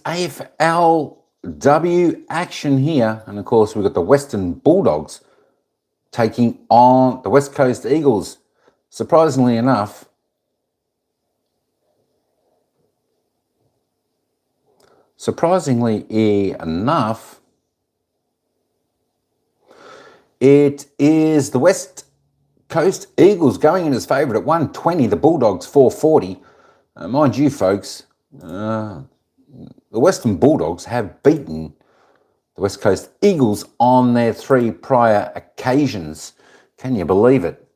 AFLW action here. And of course, we've got the Western Bulldogs taking on the West Coast Eagles. Surprisingly enough, it is the West Coast Eagles going in as favourite at 120, the Bulldogs 440. Mind you, folks, the Western Bulldogs have beaten the West Coast Eagles on their 3 prior occasions. Can you believe it?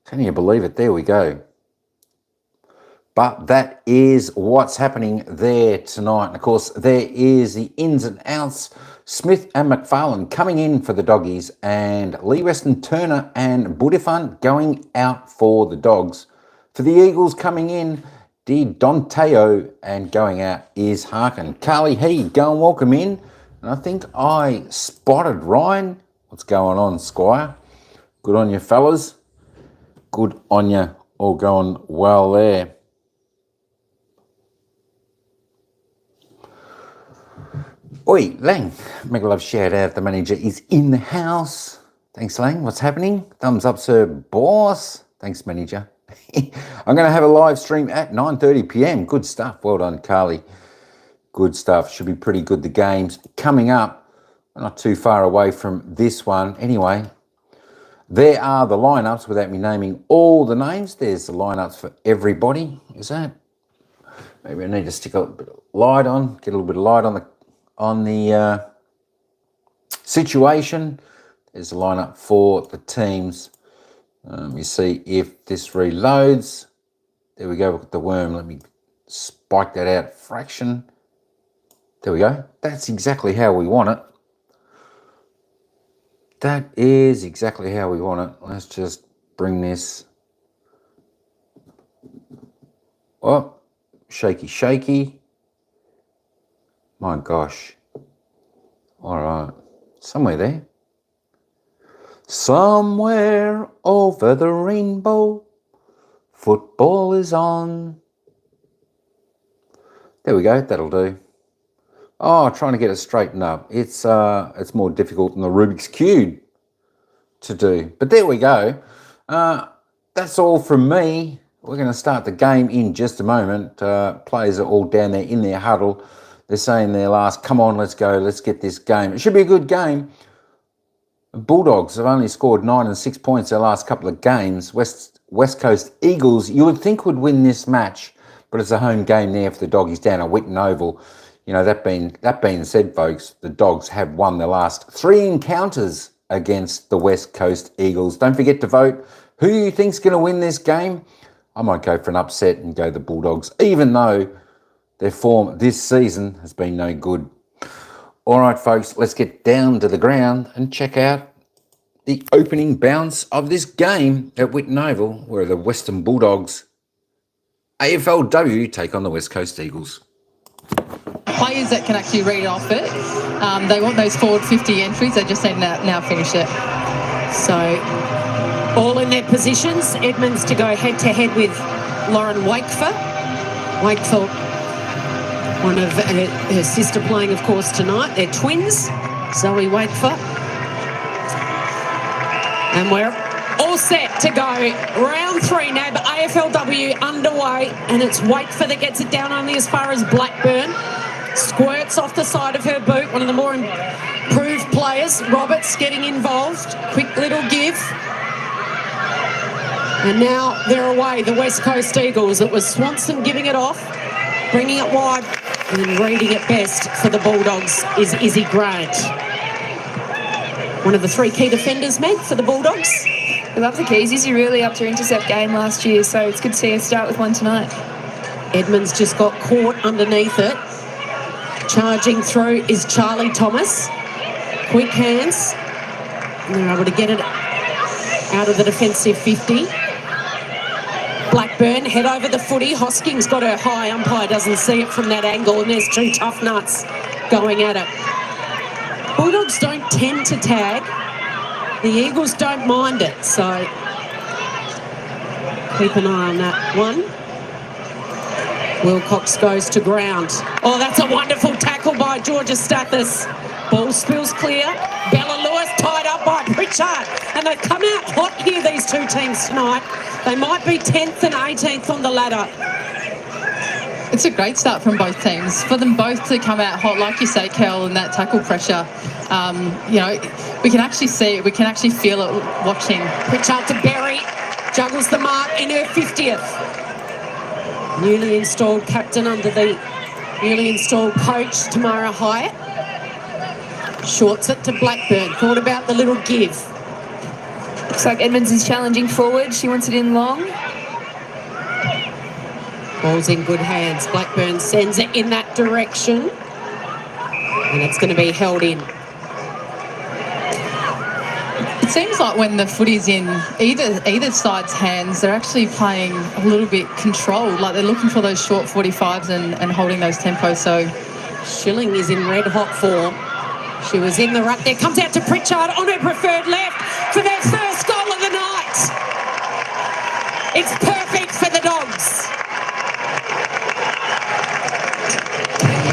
Can you believe it? There we go. But that is what's happening there tonight. And of course, there is the ins and outs. Smith and McFarlane coming in for the Doggies, and Lee Weston, Turner and Budifan going out for the Dogs. For the Eagles coming in, Di Donteo, and going out is Harkin. Carly, how you going? Welcome in. And I think I spotted Ryan. What's going on, Squire? Good on you, fellas. Good on you. All going well there. Oi, Lang. Mega love shout out. The manager is in the house. Thanks, Lang. What's happening? Thumbs up, sir, boss. Thanks, manager. I'm going to have a live stream at 9:30 p.m. Good stuff. Well done, Carly. Good stuff. Should be pretty good. The games coming up. We're not too far away from this one. Anyway, there are the lineups without me naming all the names. There's the lineups for everybody. Is that? Maybe I need to stick a little bit of light on. Get a little bit of light on the situation. There's a lineup for the teams. You see if this reloads. There we go. Look at the worm. Let me spike that out. Fraction. There we go. That's exactly how we want it. That is exactly how we want it. Let's just bring this. Oh, shaky, shaky. My gosh. All right. Somewhere there. Somewhere over the rainbow, football is on. There we go. That'll do. Oh, trying to get it straightened up. It's more difficult than the Rubik's Cube to do. But there we go. That's all from me. We're going to start the game in just a moment. Players are all down there in their huddle. They're saying their last, come on, let's go, let's get this game. It should be a good game. The Bulldogs have only scored 9 and 6 points their last couple of games. West Coast Eagles, you would think would win this match, but it's a home game there for the Doggies down at Whitten Oval. You know, that being said, folks, the Dogs have won their last 3 encounters against the West Coast Eagles. Don't forget to vote. Who you think's going to win this game? I might go for an upset and go the Bulldogs, even though their form this season has been no good. All right, folks, let's get down to the ground and check out the opening bounce of this game at Whitten Oval, where the Western Bulldogs AFLW take on the West Coast Eagles. Players that can actually read off it, they want those forward 50 entries. They just say now finish it. So all in their positions. Edmonds to go head-to-head with Lauren Wakefer. Wakefer, one of her sister playing, of course, tonight. They're twins, Zoe Wakefer. And we're all set to go. Round 3 now, the AFLW underway, and it's Wakefer that gets it down only as far as Blackburn. Squirts off the side of her boot, one of the more improved players. Roberts getting involved. Quick little give. And now they're away, the West Coast Eagles. It was Swanson giving it off, bringing it wide, and then reading it best for the Bulldogs is Izzy Grant. One of the 3 key defenders, Meg, for the Bulldogs. We love the keys. Izzy really upped her intercept game last year, so it's good to see her start with one tonight. Edmonds just got caught underneath it. Charging through is Charlie Thomas. Quick hands. And they're able to get it out of the defensive 50. Blackburn head over the footy. Hosking's got her high. Umpire doesn't see it from that angle, and there's 2 tough nuts going at it. Bulldogs don't tend to tag. The Eagles don't mind it, so keep an eye on that one. Wilcox goes to ground. Oh, that's a wonderful tackle by Georgia Stathis. Ball spills clear. Bella Lewis tied up by Pritchard. And they've come out hot here, these two teams tonight. They might be 10th and 18th on the ladder. It's a great start from both teams. For them both to come out hot, like you say, Kel, and that tackle pressure, you know, we can actually see it. We can actually feel it watching. Pritchard to Berry. Juggles the mark in her 50th. Newly installed captain under the newly installed coach, Tamara Hyatt. Shorts it to Blackburn. Thought about the little give. Looks like Edmonds is challenging forward. She wants it in long. Ball's in good hands. Blackburn sends it in that direction. And it's going to be held in. It seems like when the footy's in either side's hands, they're actually playing a little bit controlled. Like they're looking for those short 45s and holding those tempos. So Schilling is in red hot form. She was in the ruck there. Comes out to Pritchard on her preferred left for their first goal of the night. It's perfect for the Dogs.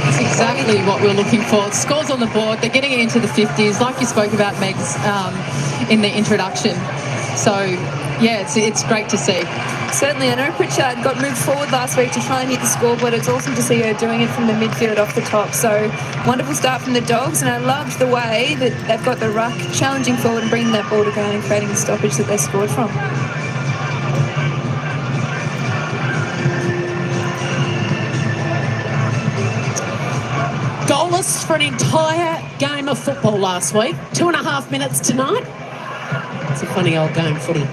That's exactly what we're looking for. Scores on the board. They're getting it into the 50s, like you spoke about, Megs, in the introduction. So, yeah, it's great to see. Certainly, I know Pritchard got moved forward last week to try and hit the scoreboard. It's awesome to see her doing it from the midfield off the top. So, wonderful start from the Dogs, and I loved the way that they've got the ruck challenging forward and bringing that ball to ground and creating the stoppage that they scored from. Goalless for an entire game of football last week. 2.5 minutes tonight. It's a funny old game, footy.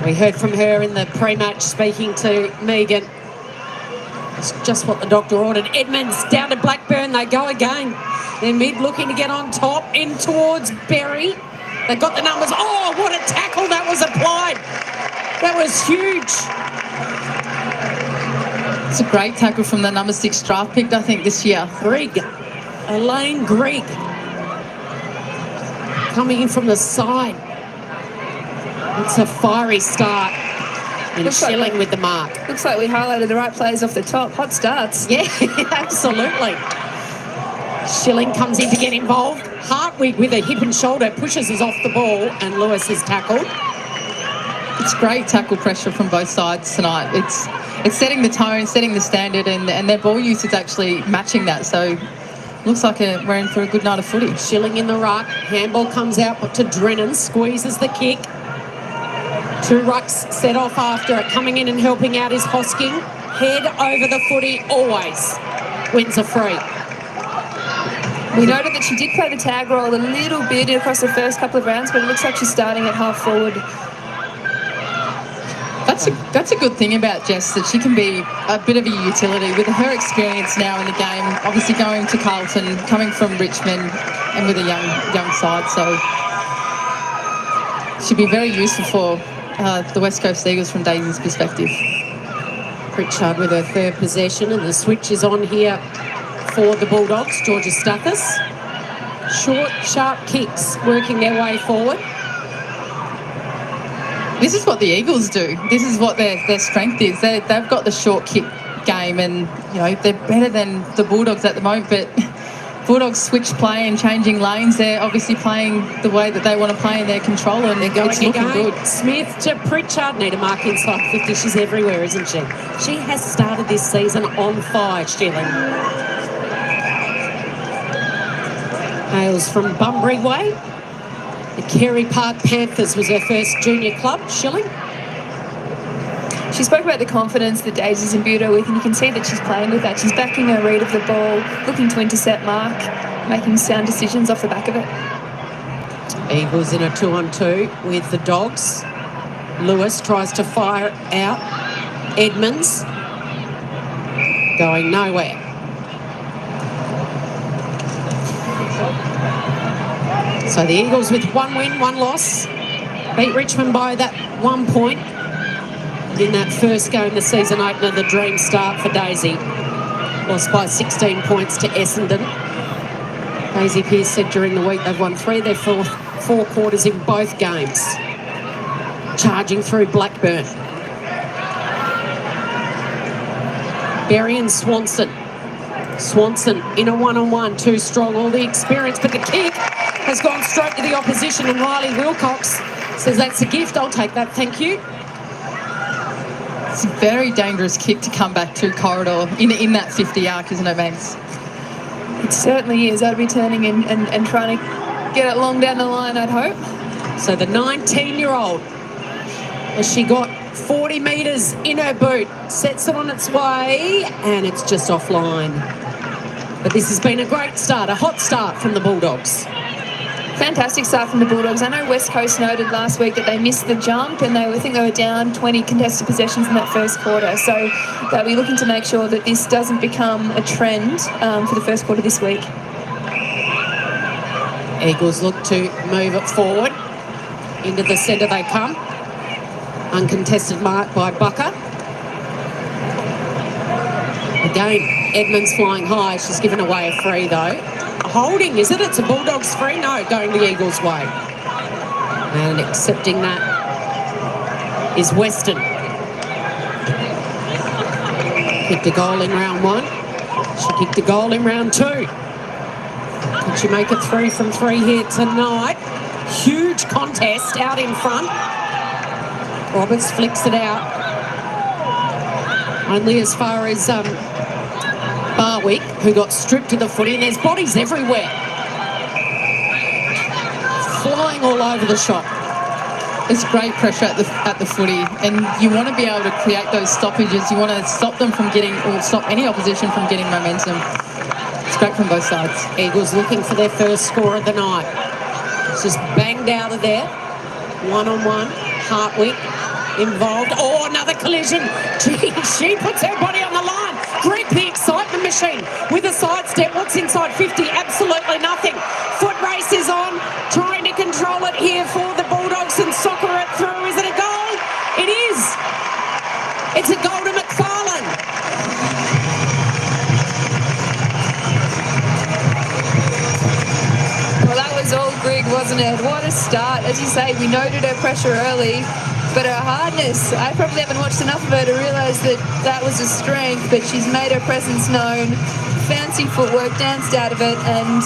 We heard from her in the pre-match speaking to Megan. It's just what the doctor ordered. Edmonds down to Blackburn. They go again. They're mid looking to get on top. In towards Berry. They've got the numbers. Oh, what a tackle that was applied. That was huge. It's a great tackle from the number 6 draft pick, I think, this year. Grigg. Elaine Grigg. Coming in from the side. It's a fiery start. And Schilling with the mark. Looks like we highlighted the right players off the top. Hot starts. Yeah, absolutely. Schilling comes in to get involved. Hartwig with a hip and shoulder pushes us off the ball, and Lewis is tackled. It's great tackle pressure from both sides tonight. It's setting the tone, setting the standard, and their ball use is actually matching that. So looks like we're in for a good night of footy. Schilling in the ruck. Handball comes out to Drennan. Squeezes the kick. 2 rucks set off after it. Coming in and helping out is Hosking. Head over the footy always. Wins a free. We noted that she did play the tag role a little bit across the first couple of rounds, but it looks like she's starting at half forward. That's a good thing about Jess, that she can be a bit of a utility with her experience now in the game, obviously going to Carlton, coming from Richmond and with a young side. So she'd be very useful for the West Coast Eagles from Daisy's perspective. Pritchard with her third possession, and the switch is on here for the Bulldogs. Georgia Stathis. Short, sharp kicks working their way forward. This is what the Eagles do. This is what their strength is. They've got the short kick game, and you know they're better than the Bulldogs at the moment. But Bulldogs switch play and changing lanes. They're obviously playing the way that they want to play in their control, and they're going it's looking again. good. Smith to Pritchard. Need a mark inside 50. She's everywhere, isn't she? She has started this season on fire, Schilling. Hails from Bunbury Way. The Carey Park Panthers was her first junior club. Schilling. She spoke about the confidence that Daisy's imbued her with, and you can see that she's playing with that. She's backing her read of the ball, looking to intercept mark, making sound decisions off the back of it. Eagles in a 2-on-2 with the Dogs. Lewis tries to fire out. Edmonds going nowhere. So the Eagles with 1 win, 1 loss. Beat Richmond by that 1 point. In that first game, the season opener, the dream start for Daisy. Lost by 16 points to Essendon. Daisy Pearce said during the week they've won 3 of their 4 quarters in both games. Charging through Blackburn. Berry and Swanson. Swanson in a one-on-one, too strong, all the experience, but the kick has gone straight to the opposition, and Riley Wilcox says, that's a gift, I'll take that, thank you. It's a very dangerous kick to come back through corridor in that 50 arc, isn't it, Megs? It certainly is. I'd be turning in and trying to get it long down the line, I'd hope. So the 19-year-old, has she got 40 metres in her boot, sets it on its way, and it's just offline. But this has been a great start, a hot start from the Bulldogs. Fantastic start from the Bulldogs. I know West Coast noted last week that they missed the jump, and I think they were down 20 contested possessions in that first quarter. So they'll be looking to make sure that this doesn't become a trend for the first quarter this week. Eagles look to move it forward. Into the centre they come. Uncontested mark by Bucker. Again, Edmonds flying high. She's given away a free though. A holding, is it? It's a Bulldogs free? No, going the Eagles' way. And accepting that is Weston. Kicked a goal in round 1. She kicked a goal in round 2. Can she make it 3 from 3 here tonight? Huge contest out in front. Roberts flicks it out. Only as far as Barwick, who got stripped to the footy, and there's bodies everywhere. Flying all over the shop. It's great pressure at the footy, and you want to be able to create those stoppages. You want to stop them from getting, or stop any opposition from getting momentum. It's great from both sides. Eagles looking for their first score of the night. It's just banged out of there. One-on-one. Hartwick involved. Oh, another collision. Gee, she puts her body on the line. Greg, the excitement machine, with a sidestep. What's inside 50? Absolutely nothing. Foot race is on. Trying to control it here for the Bulldogs and soccer it through. Is it a goal? It is. It's a goal to McFarlane. Well, that was all Greg, wasn't it? What a start. As you say, we noted her pressure early, but her hardness, I probably haven't watched enough of her to realise that that was a strength, but she's made her presence known. Fancy footwork, danced out of it, and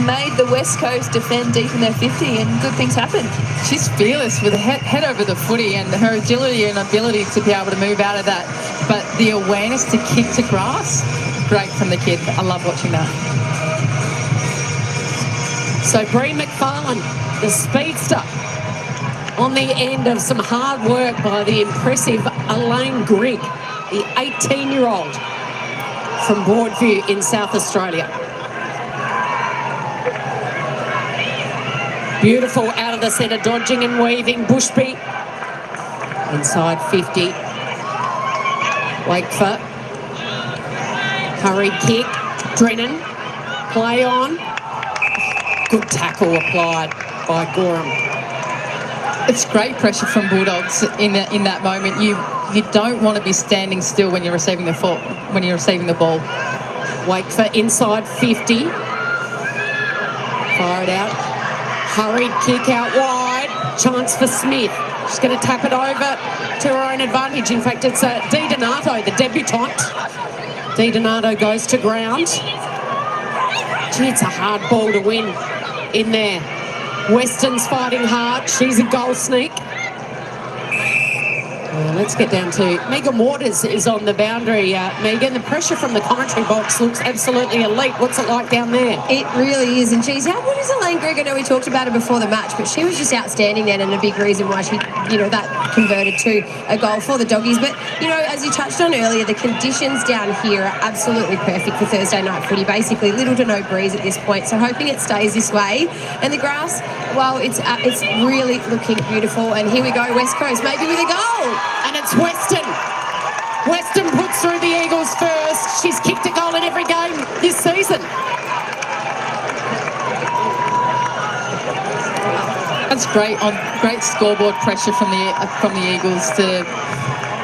made the West Coast defend deep in their 50, and good things happen. She's fearless with a head over the footy, and her agility and ability to be able to move out of that. But the awareness to kick to grass, great from the kid. I love watching that. So Bree McFarlane, the speedster, on the end of some hard work by the impressive Elaine Grigg, the 18-year-old from Broadview in South Australia. Beautiful out of the centre, dodging and weaving. Bushby inside 50. Wakefoot. Hurried kick. Drennan. Play on. Good tackle applied by Gorham. It's great pressure from Bulldogs in that moment. You don't want to be standing still when you're receiving the ball. Wakefoot inside 50. Fire it out. Hurried kick out wide. Chance for Smith. She's going to tap it over to her own advantage. In fact, it's Di Donato, the debutante. Di Donato goes to ground. Gee, it's a hard ball to win in there. Weston's fighting hard. She's a goal sneak. Let's get down to Megan Waters is on the boundary. Megan, the pressure from the commentary box looks absolutely elite. What's it like down there? It really is. And geez, how good is Elaine Grigg? I know we talked about her before the match, but she was just outstanding then, and a big reason why she, that converted to a goal for the Doggies. But, as you touched on earlier, the conditions down here are absolutely perfect for Thursday night footy. Basically, little to no breeze at this point. So hoping it stays this way. And the grass, well, it's really looking beautiful. And here we go, West Coast, maybe with a goal. And it's Weston. Weston puts through the Eagles first. She's kicked a goal in every game this season. That's great scoreboard pressure from the Eagles.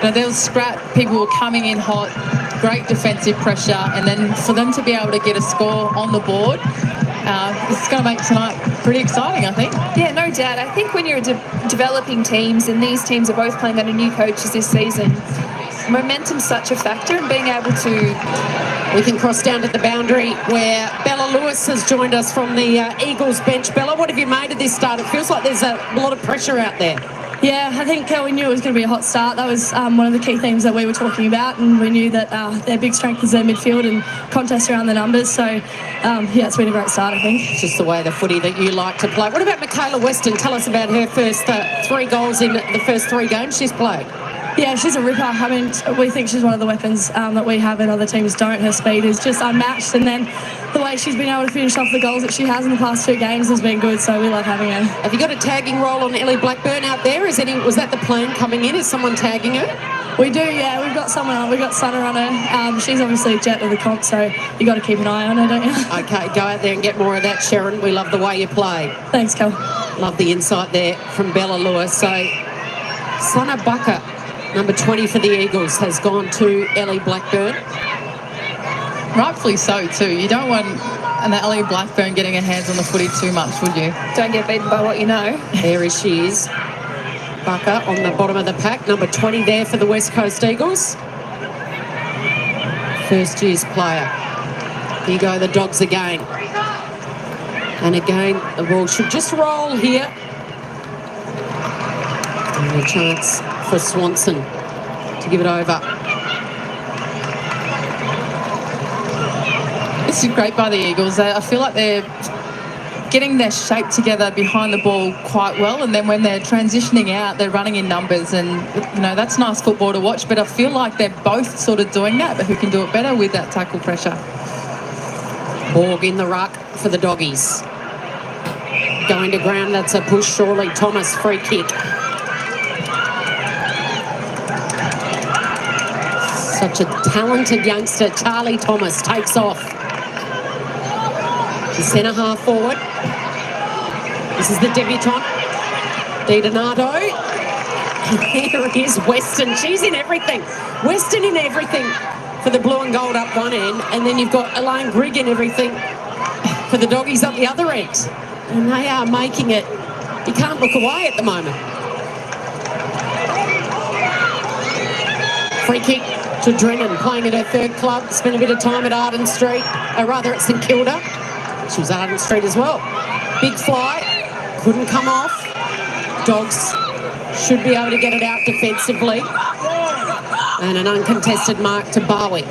There was scrap. People were coming in hot. Great defensive pressure, and then for them to be able to get a score on the board, it's going to make tonight pretty exciting, I think. Yeah, no doubt. I think when you're developing teams, and these teams are both playing under new coaches this season, momentum's such a factor, and being able to... We can cross down to the boundary where Bella Lewis has joined us from the Eagles bench. Bella, what have you made of this start? It feels like there's a lot of pressure out there. Yeah, I think we knew it was going to be a hot start. That was one of the key things that we were talking about, and we knew that their big strength is their midfield and contest around the numbers. So, yeah, it's been a great start, I think. It's just the way the footy that you like to play. What about Michaela Weston? Tell us about her first 3 goals in the first 3 games she's played. Yeah, she's a ripper. I mean, we think she's one of the weapons that we have and other teams don't. Her speed is just unmatched, and then the way she's been able to finish off the goals that she has in the past 2 games has been good, so we love having her. Have you got a tagging role on Ellie Blackburn out there? Was that the plan coming in? Is someone tagging her? We do, yeah. We've got someone on. We've got Sana on her. She's obviously a jet of the comp, so you got to keep an eye on her, don't you? Okay, go out there and get more of that, Sharon. We love the way you play. Thanks, Cal. Love the insight there from Bella Lewis. So, Sana Bucker, number 20 for the Eagles, has gone to Ellie Blackburn. Rightfully so too. You don't want an Ellie Blackburn getting her hands on the footy too much, would you? Don't get beaten by what you know. There she is. Bucker on the bottom of the pack, number 20 there for the West Coast Eagles. First year's player. Here go the Dogs again. And again, the ball should just roll here. And a chance for Swanson to give it over. This is great by the Eagles. I feel like they're getting their shape together behind the ball quite well, and then when they're transitioning out, they're running in numbers, and you know that's nice football to watch. But I feel like they're both sort of doing that, but who can do it better with that tackle pressure? Borg in the ruck for the Doggies. Going to ground, that's a push surely. Thomas, free kick. Such a talented youngster. Charlie Thomas takes off. The centre half forward. This is the debutante, Di Donato. Here is Weston. She's in everything. Weston in everything for the blue and gold up one end, and then you've got Elaine Grigg in everything for the Doggies up the other end. And they are making it. You can't look away at the moment. Free kick to Drennan, playing at her 3rd club. Spent a bit of time at Arden Street, or rather at St Kilda. She was Arden Street as well. Big fly, couldn't come off. Dogs should be able to get it out defensively. And an uncontested mark to Barwick.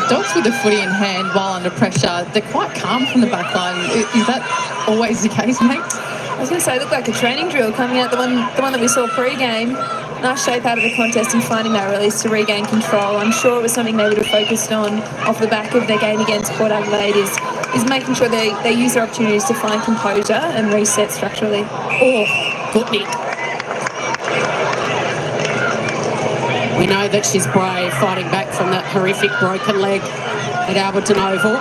Dogs with the footy in hand while under pressure, they're quite calm from the back line. Is that always the case, mate? I was going to say, it looked like a training drill coming out, the one that we saw pre-game. Nice shape out of the contest and finding that release to regain control. I'm sure it was something they would have focused on off the back of their game against Port Adelaide is making sure they use their opportunities to find composure and reset structurally. Oh, good nick. We know that she's brave, fighting back from that horrific broken leg at Alberton Oval.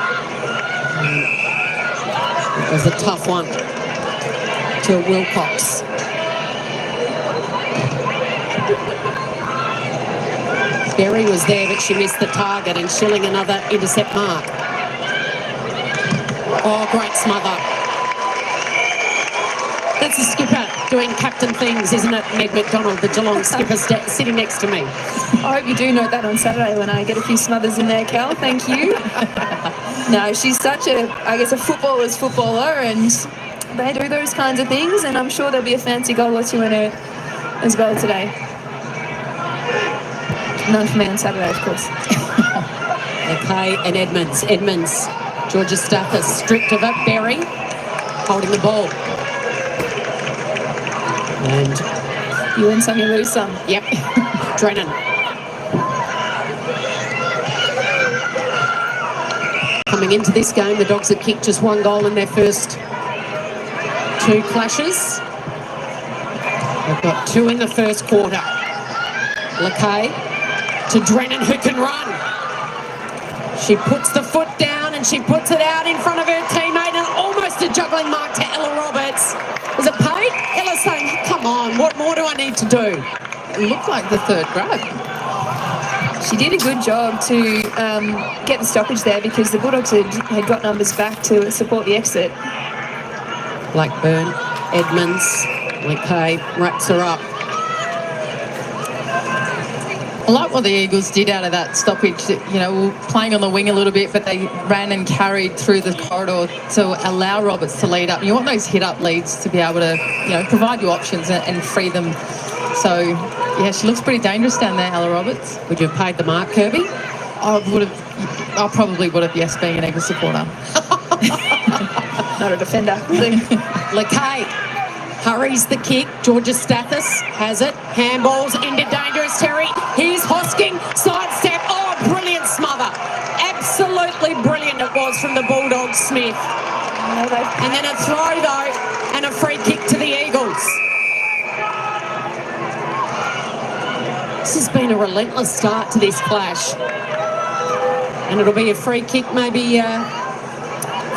It was a tough one to Wilcox. Berry was there, but she missed the target, and Schilling another intercept mark. Oh, great smother. That's the skipper doing captain things, isn't it? Meg McDonald, the Geelong skipper, sitting next to me. I hope you do note that on Saturday when I get a few smothers in there, Cal. Thank you. No, she's such a footballer's footballer, and they do those kinds of things, and I'm sure there'll be a fancy goal or two in her as well today. None for me on Saturday, of course. Okay, and Edmonds. Georgia Stafford stripped of it. Berry holding the ball. And you win some, you lose some. Yep. Drennan. Coming into this game, the Dogs have kicked just 1 goal in their first 2 clashes. They've got 2 in the first quarter. Lakay to Drennan, who can run. She puts the foot down and she puts it out in front of her teammate, and almost a juggling mark to Ella Roberts. Was it paid? Ella saying, come on, what more do I need to do? It looked like the 3rd grab. She did a good job to get the stoppage there, because the Bulldogs had got numbers back to support the exit. Blackburn, Edmonds, Lakay wraps her up. I like what the Eagles did out of that stoppage. You know, playing on the wing a little bit, but they ran and carried through the corridor to allow Roberts to lead up. You want those hit-up leads to be able to, you know, provide you options and free them. So, yeah, she looks pretty dangerous down there, Ella Roberts. Would you have paid the mark, Kirby? I probably would have, yes, being an Eagles supporter. Not a defender. Lakay hurries the kick. Georgia Stathis has it. Handballs into dangerous territory. Here's Hosking. Sidestep. Oh, brilliant smother. Absolutely brilliant it was from the Bulldogs, Smith. And then a throw, though, and a free kick to the Eagles. This has been a relentless start to this clash. And it'll be a free kick, maybe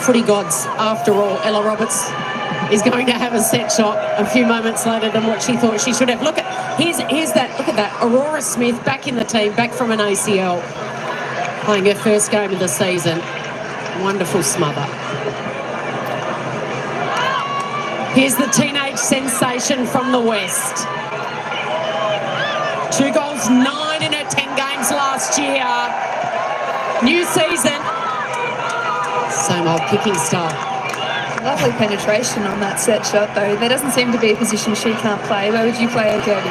footy gods after all. Ella Roberts is going to have a set shot a few moments later than what she thought she should have. Look at, here's that, look at that. Aurora Smith back in the team, back from an ACL, playing her first game of the season. Wonderful smother. Here's the teenage sensation from the West. 2 goals, 9 in her 10 games last year. New season. Same old kicking style. Lovely penetration on that set shot, though. There doesn't seem to be a position she can't play. Where would you play her, Kirby?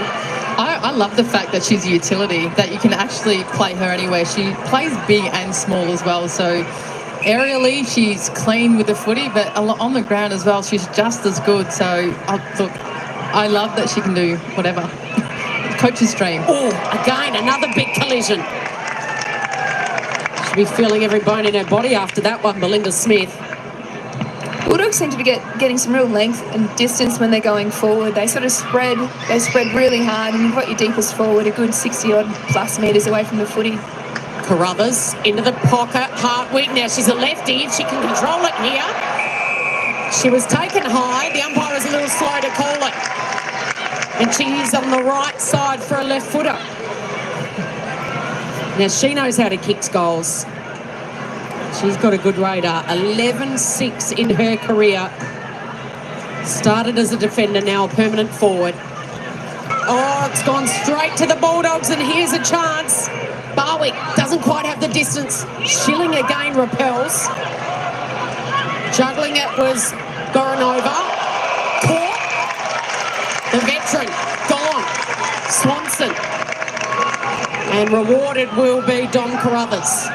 I love the fact that she's a utility, that you can actually play her anywhere. She plays big and small as well, so aerially she's clean with the footy, but on the ground as well, she's just as good. So, look, I love that she can do whatever. Coach's dream. Oh, again, another big collision. She'll be feeling every bone in her body after that one, Belinda Smith. Bulldogs seem to be getting some real length and distance when they're going forward. They sort of spread really hard, and you've got your deepest forward a good 60-odd plus metres away from the footy. Carruthers into the pocket. Hartwig, now she's a lefty. If she can control it here. She was taken high. The umpire was a little slow to call it. And she is on the right side for a left footer. Now she knows how to kick goals. She's got a good radar. 11-6 in her career. Started as a defender, now a permanent forward. Oh, it's gone straight to the Bulldogs, and here's a chance. Barwick doesn't quite have the distance. Schilling again repels. Juggling it was Goranova. Caught. The veteran gone. Swanson. And rewarded will be Dom Carruthers.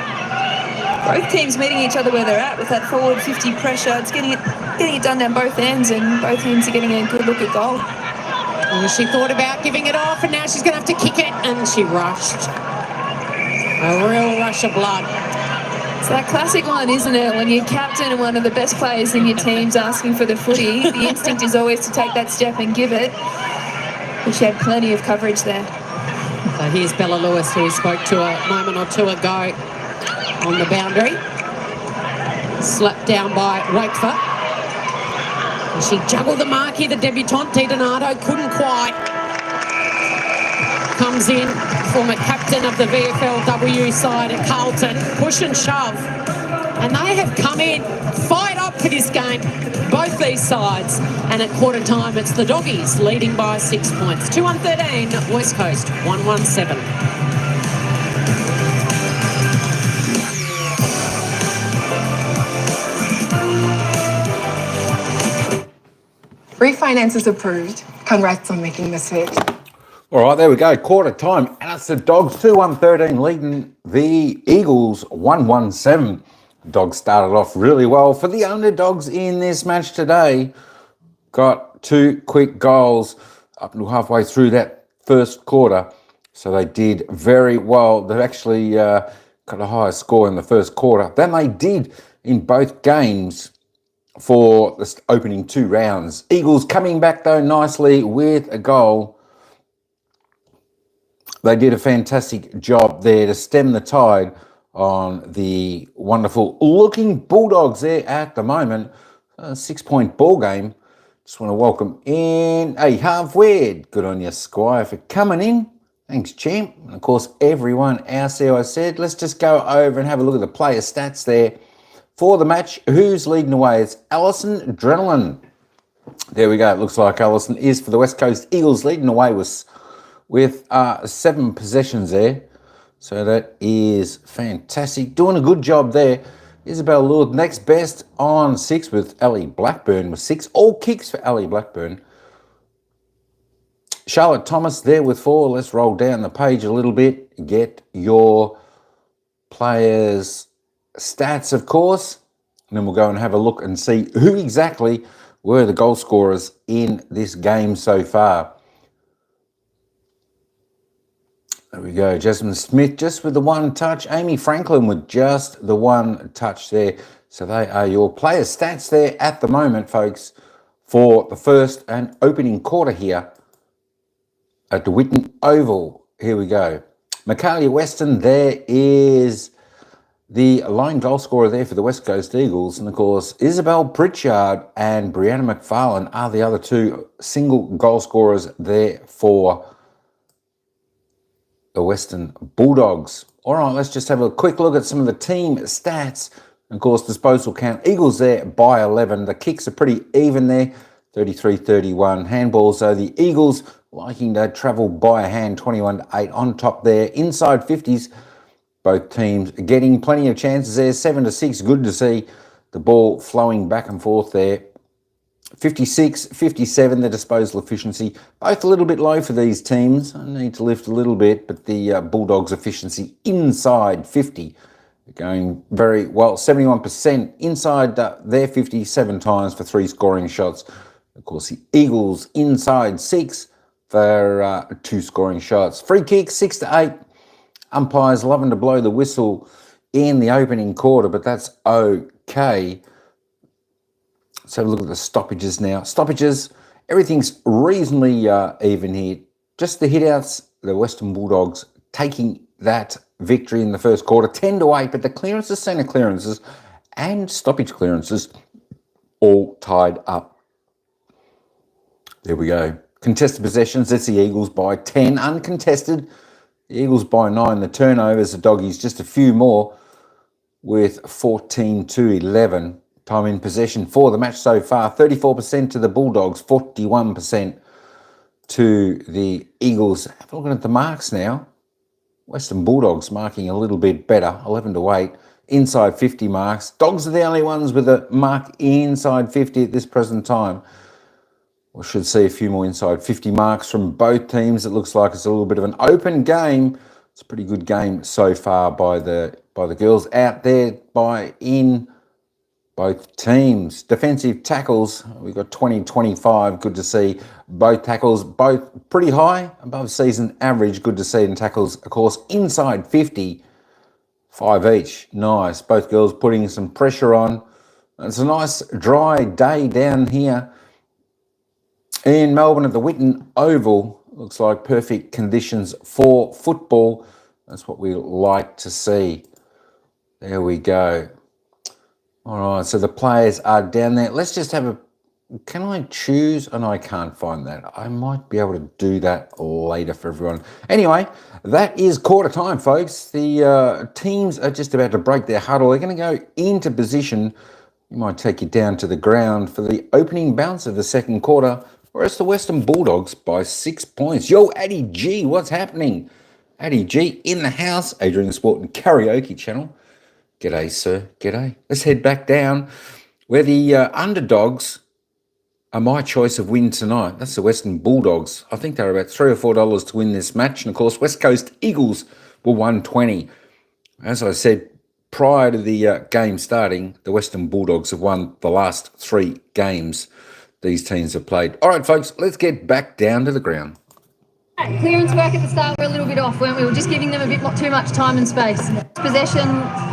Both teams meeting each other where they're at with that forward 50 pressure. It's getting it done down both ends, and both teams are getting a good look at goal. Well, she thought about giving it off, and now she's going to have to kick it, and she rushed. A real rush of blood. It's that classic one, isn't it? When you're captain and one of the best players in your team's asking for the footy, the instinct is always to take that step and give it. But she had plenty of coverage there. So here's Bella Lewis, who we spoke to a moment or two ago on the boundary. Slapped down by Wakefer. And she juggled the mark here, the debutante Donato couldn't quite. Comes in, former captain of the VFLW side at Carlton, push and shove. And they have come in, fired up for this game, both these sides. And at quarter time, it's the Doggies leading by 6 points. 2-1-13, West Coast 1-1-7. Refinance is approved. Congrats on making the switch. All right, there we go. Quarter time. And it's the Dogs 2-1-13 leading the Eagles 1-1-7. Dogs started off really well for the underdogs in this match today. Got 2 quick goals up until halfway through that first quarter. So they did very well. They've actually got a higher score in the first quarter than they did in both games for the opening 2 rounds. Eagles coming back, though, nicely with a goal. They did a fantastic job there to stem the tide on the wonderful looking Bulldogs there at the moment. A 6-point ball game. Just want to welcome in a Half-Weird. Good on you, Squire, for coming in. Thanks, champ. And of course, everyone else there, I said. Let's just go over and have a look at the player stats there for the match. Who's leading away? It's Alison Drenelin. There we go. It looks like Alison is for the West Coast Eagles leading away with with 7 possessions there. So that is fantastic. Doing a good job there. Isabel Lord next best on 6 with Ellie Blackburn with 6. All kicks for Ellie Blackburn. Charlotte Thomas there with 4. Let's roll down the page a little bit. Get your players' stats, of course. And then we'll go and have a look and see who exactly were the goal scorers in this game so far. There we go. Jasmine Smith just with the 1 touch. Amy Franklin with just the 1 touch there. So they are your player stats there at the moment, folks, for the first and opening quarter here at the Whitten Oval. Here we go. Michaelia Weston, there is the lone goal scorer there for the West Coast Eagles. And, of course, Isabel Pritchard and Brianna McFarlane are the other 2 single goal scorers there for the Western Bulldogs. All right, let's just have a quick look at some of the team stats. Of course, disposal count. Eagles there by 11. The kicks are pretty even there, 33-31. Handballs, though, the Eagles liking to travel by a hand, 21-8 on top there. Inside 50s, both teams getting plenty of chances there, 7-6. Good to see the ball flowing back and forth there. 56, 57, the disposal efficiency. Both a little bit low for these teams. I need to lift a little bit, but the Bulldogs efficiency inside 50 going very well. 71% inside their 57 times for 3 scoring shots. Of course, the Eagles inside 6 for 2 scoring shots. Free kicks 6-8. Umpires loving to blow the whistle in the opening quarter, but that's okay. Let's have a look at the stoppages now. Stoppages, everything's reasonably even here. Just the hit-outs, the Western Bulldogs taking that victory in the first quarter, 10-8, but the clearances, centre clearances, and stoppage clearances all tied up. There we go. Contested possessions, that's the Eagles by 10. Uncontested, the Eagles by 9. The turnovers, the Doggies just a few more with 14-11. Time in possession for the match so far, 34% to the Bulldogs, 41% to the Eagles. Have a look at the marks now. Western Bulldogs marking a little bit better, 11-8. Inside 50 marks. Dogs are the only ones with a mark inside 50 at this present time. We should see a few more inside 50 marks from both teams. It looks like it's a little bit of an open game. It's a pretty good game so far by the girls out there in both teams. Defensive tackles, we've got 20-25. Good to see both tackles, both pretty high, above season average. Good to see in tackles, of course, inside 50, 5 each. Nice. Both girls putting some pressure on. It's a nice dry day down here in Melbourne at the Whitten Oval. Looks like perfect conditions for football. That's what we like to see. There we go. All right, so the players are down there. Let's just have a... Can I choose? Oh, no, I can't find that. I might be able to do that later for everyone. Anyway, that is quarter time, folks. The teams are just about to break their huddle. They're going to go into position. You might take you down to the ground for the opening bounce of the second quarter, whereas the Western Bulldogs by 6 points. Yo, Addy G, what's happening? Addy G in the house. Adrian Sport and Karaoke channel. G'day, sir. G'day. Let's head back down where the underdogs are my choice of win tonight. That's the Western Bulldogs. I think they're about $3 or $4 to win this match. And, of course, West Coast Eagles were 120. As I said, prior to the game starting, the Western Bulldogs have won the last 3 games these teams have played. All right, folks, let's get back down to the ground. Clearance work at the start, we're a little bit off, weren't we? We were just giving them a bit too much time and space. Possession,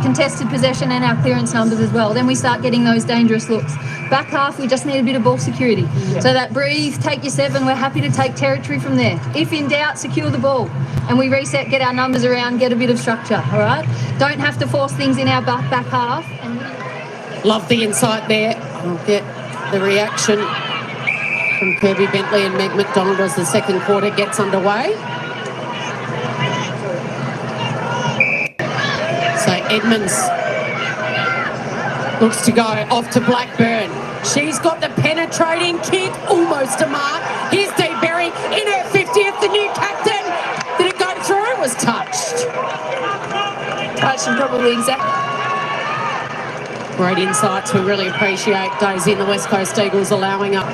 contested possession, and our clearance numbers as well. Then we start getting those dangerous looks. Back half, we just need a bit of ball security. So that breathe, take your 7, we're happy to take territory from there. If in doubt, secure the ball. And we reset, get our numbers around, get a bit of structure, all right? Don't have to force things in our back half. Love the insight there. I'll get the reaction from Kirby Bentley and Meg McDonald as the second quarter gets underway. So Edmonds looks to go off to Blackburn. She's got the penetrating kick, almost a mark. Here's Dee Berry in her 50th, the new captain. touch and probably exactly. Great insights. We really appreciate Daisy and the West Coast Eagles allowing up.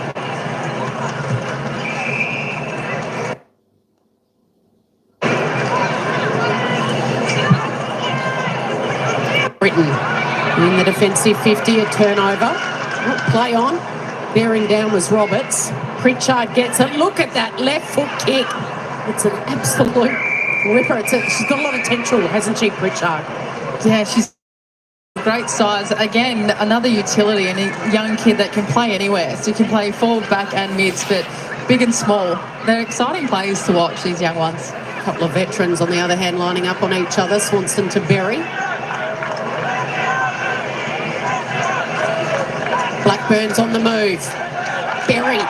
Whitten in the defensive 50, a turnover. Play on. Bearing down was Roberts. Pritchard gets it. Look at that left foot kick. It's an absolute ripper. She's got a lot of potential, hasn't she, Pritchard? Yeah, she's great size. Again, another utility and a young kid that can play anywhere. So you can play forward, back and mids, but big and small. They're exciting players to watch, these young ones. A couple of veterans, on the other hand, lining up on each other. Swanston to Berry. Blackburn's on the move. Berry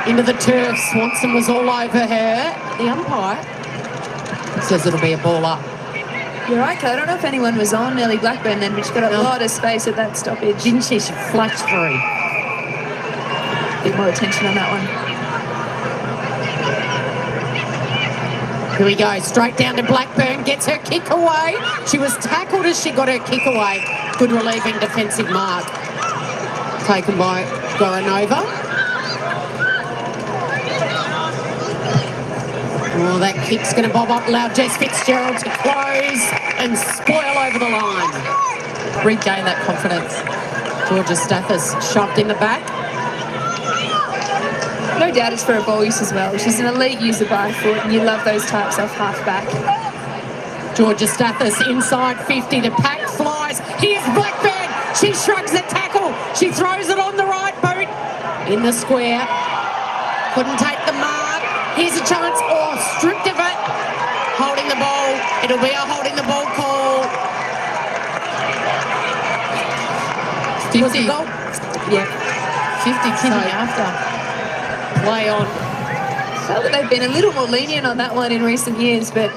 into the turf. Swanson was all over her. The umpire says it'll be a ball up. You're right, Kate. I don't know if anyone was on Nellie Blackburn then, but she got a lot of space at that stoppage. Didn't she? She flashed through. A bit more attention on that one. Here we go. Straight down to Blackburn. Gets her kick away. She was tackled as she got her kick away. Good relieving defensive mark. Taken by Goranova. Oh, that kick's going to bob up, allow Jess Fitzgerald to close and spoil over the line. Regain that confidence. Georgia Stathis shoved in the back. No doubt it's for a ball use as well. She's an elite user by foot, and you love those types off half-back. Georgia Stathis inside 50 to pack, flies. Here's Blackburn. She shrugs the tackle. She throws it on the right boot. In the square. Couldn't take the mark. Here's a chance. Oh, stripped of it. Holding the ball. It'll be a holding the ball call. 50. Goal? Yeah. 50 kicking after. Play on. Felt that they've been a little more lenient on that one in recent years, but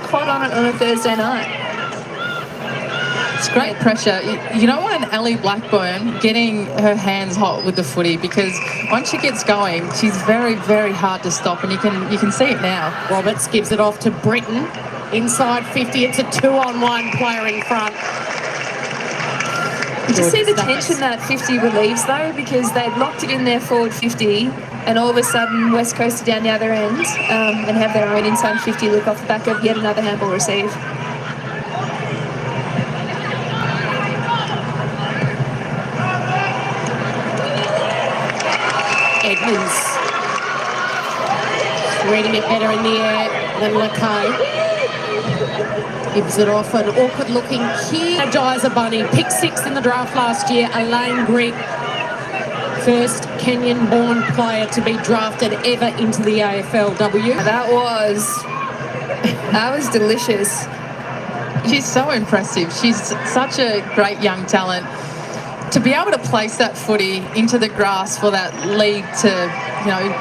quite on it on a Thursday night. It's great pressure. You don't want an Ellie Blackburn getting her hands hot with the footy, because once she gets going, she's very, very hard to stop, and you can see it now. Roberts gives it off to Britton. Inside 50, it's a 2-on-1 player in front. You just see the tension that 50 relieves though, because they've locked it in their forward 50, and all of a sudden West Coast are down the other end and have their own inside 50 look off the back of yet another handball receive. Edmonds reading it better in the air than Lakai. Gives it off, an awkward looking kid. Energizer Bunny, pick 6 in the draft last year. Elaine Grigg, first Kenyan-born player to be drafted ever into the AFLW. That was delicious. She's so impressive. She's such a great young talent. To be able to place that footy into the grass for that league to,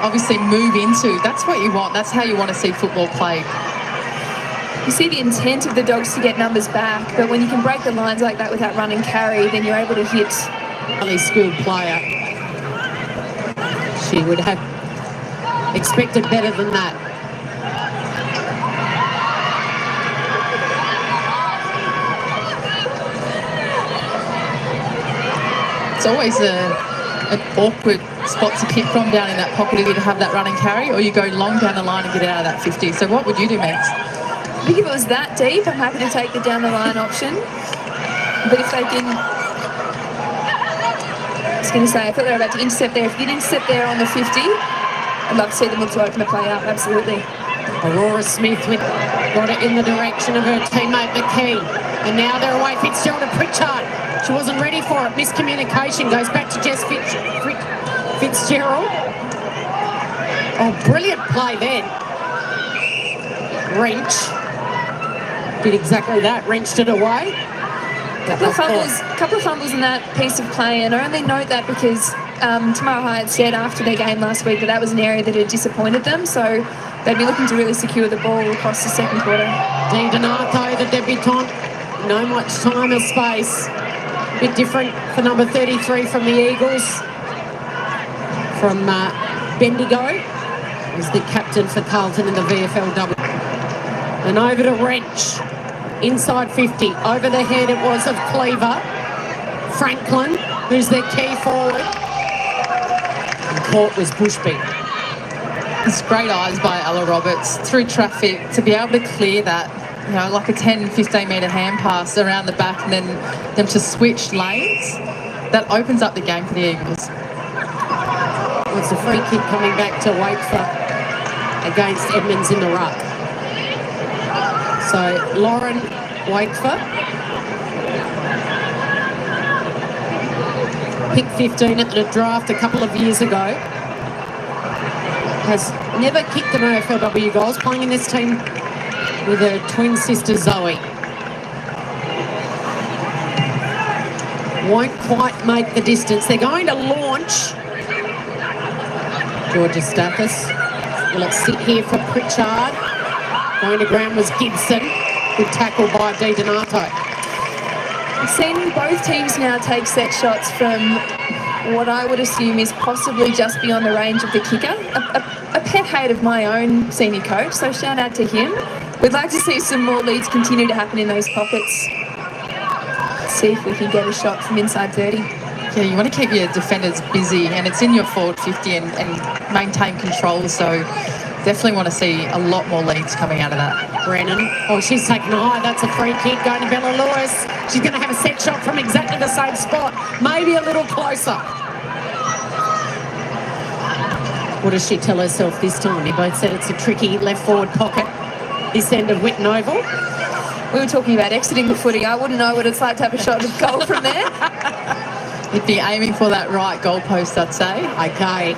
obviously move into, that's what you want. That's how you want to see football played. You see the intent of the Dogs to get numbers back, but when you can break the lines like that with that run and carry, then you're able to hit. Highly skilled player. She would have expected better than that. It's always an awkward spot to kick from down in that pocket, either to have that run and carry, or you go long down the line and get out of that 50. So what would you do, Max? I think if it was that deep, I'm happy to take the down the line option. But if they didn't, I was going to say, I thought they were about to intercept there. If you did intercept there on the 50, I'd love to see them look to open the play up, absolutely. Aurora Smith got it in the direction of her teammate McKee. And now they're away. Fitzgerald to Pritchard. She wasn't ready for it. Miscommunication. Goes back to Jess Fitzgerald. Oh, brilliant play then. Wrench. Did exactly that. Wrenched it away. Couple of fumbles in that piece of play, and I only note that because Tamara Hyatt said after their game last week that was an area that had disappointed them, so they'd be looking to really secure the ball across the second quarter. Dean Donato, the debutante, no much time or space. Bit different for number 33 from the Eagles. From Bendigo, who's the captain for Carlton in the VFLW. And over to Wrench. Inside 50. Over the head it was of Cleaver. Franklin, who's their key forward. And caught was Bushby. It's great eyes by Ella Roberts through traffic to be able to clear that, you know, like a 10, 15 metre hand pass around the back and then them to switch lanes. That opens up the game for the Eagles. Well, it's a free kick coming back to Wakefer against Edmonds in the ruck. So Lauren Wakefer, pick 15 at the draft a couple of years ago, has never kicked an AFLW goals, playing in this team with her twin sister Zoe. Won't quite make the distance. They're going to launch. Georgia Stathis. Will it sit here for Pritchard? Going to ground was Gibson. Good tackle by Di Donato. I've seen both teams now take set shots from what I would assume is possibly just beyond the range of the kicker. A pet hate of my own senior coach, so shout out to him. We'd like to see some more leads continue to happen in those pockets. Let's see if we can get a shot from inside 30. Yeah, you want to keep your defenders busy, and it's in your forward 50 and maintain control, so definitely want to see a lot more leads coming out of that. Brennan, oh, she's taken a high. That's a free kick going to Bella Lewis. She's going to have a set shot from exactly the same spot, maybe a little closer. What does she tell herself this time? You both said it's a tricky left forward pocket, this end of Whitten Oval. We were talking about exiting the footy. I wouldn't know what it's like to have a shot of goal from there. You'd be aiming for that right goalpost, I'd say. Okay.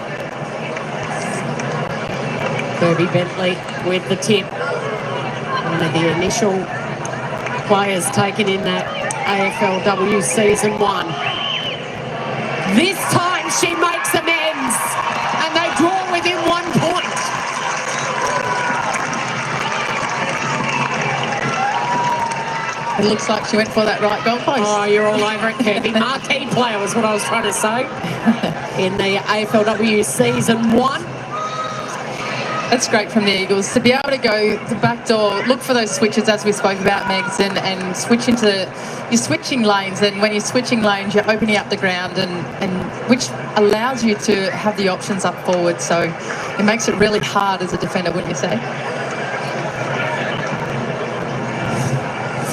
Kirby Bentley with the tip. One of the initial players taken in that AFLW Season 1. This time she makes amends and they draw within 1 point. It looks like she went for that right goalpost. Oh, you're all over it, Kirby. Marquee player was what I was trying to say in the AFLW Season 1. That's great from the Eagles to be able to go the back door, look for those switches as we spoke about, Megs, and switch into, you're switching lanes, and when you're switching lanes you're opening up the ground and which allows you to have the options up forward, so it makes it really hard as a defender, wouldn't you say?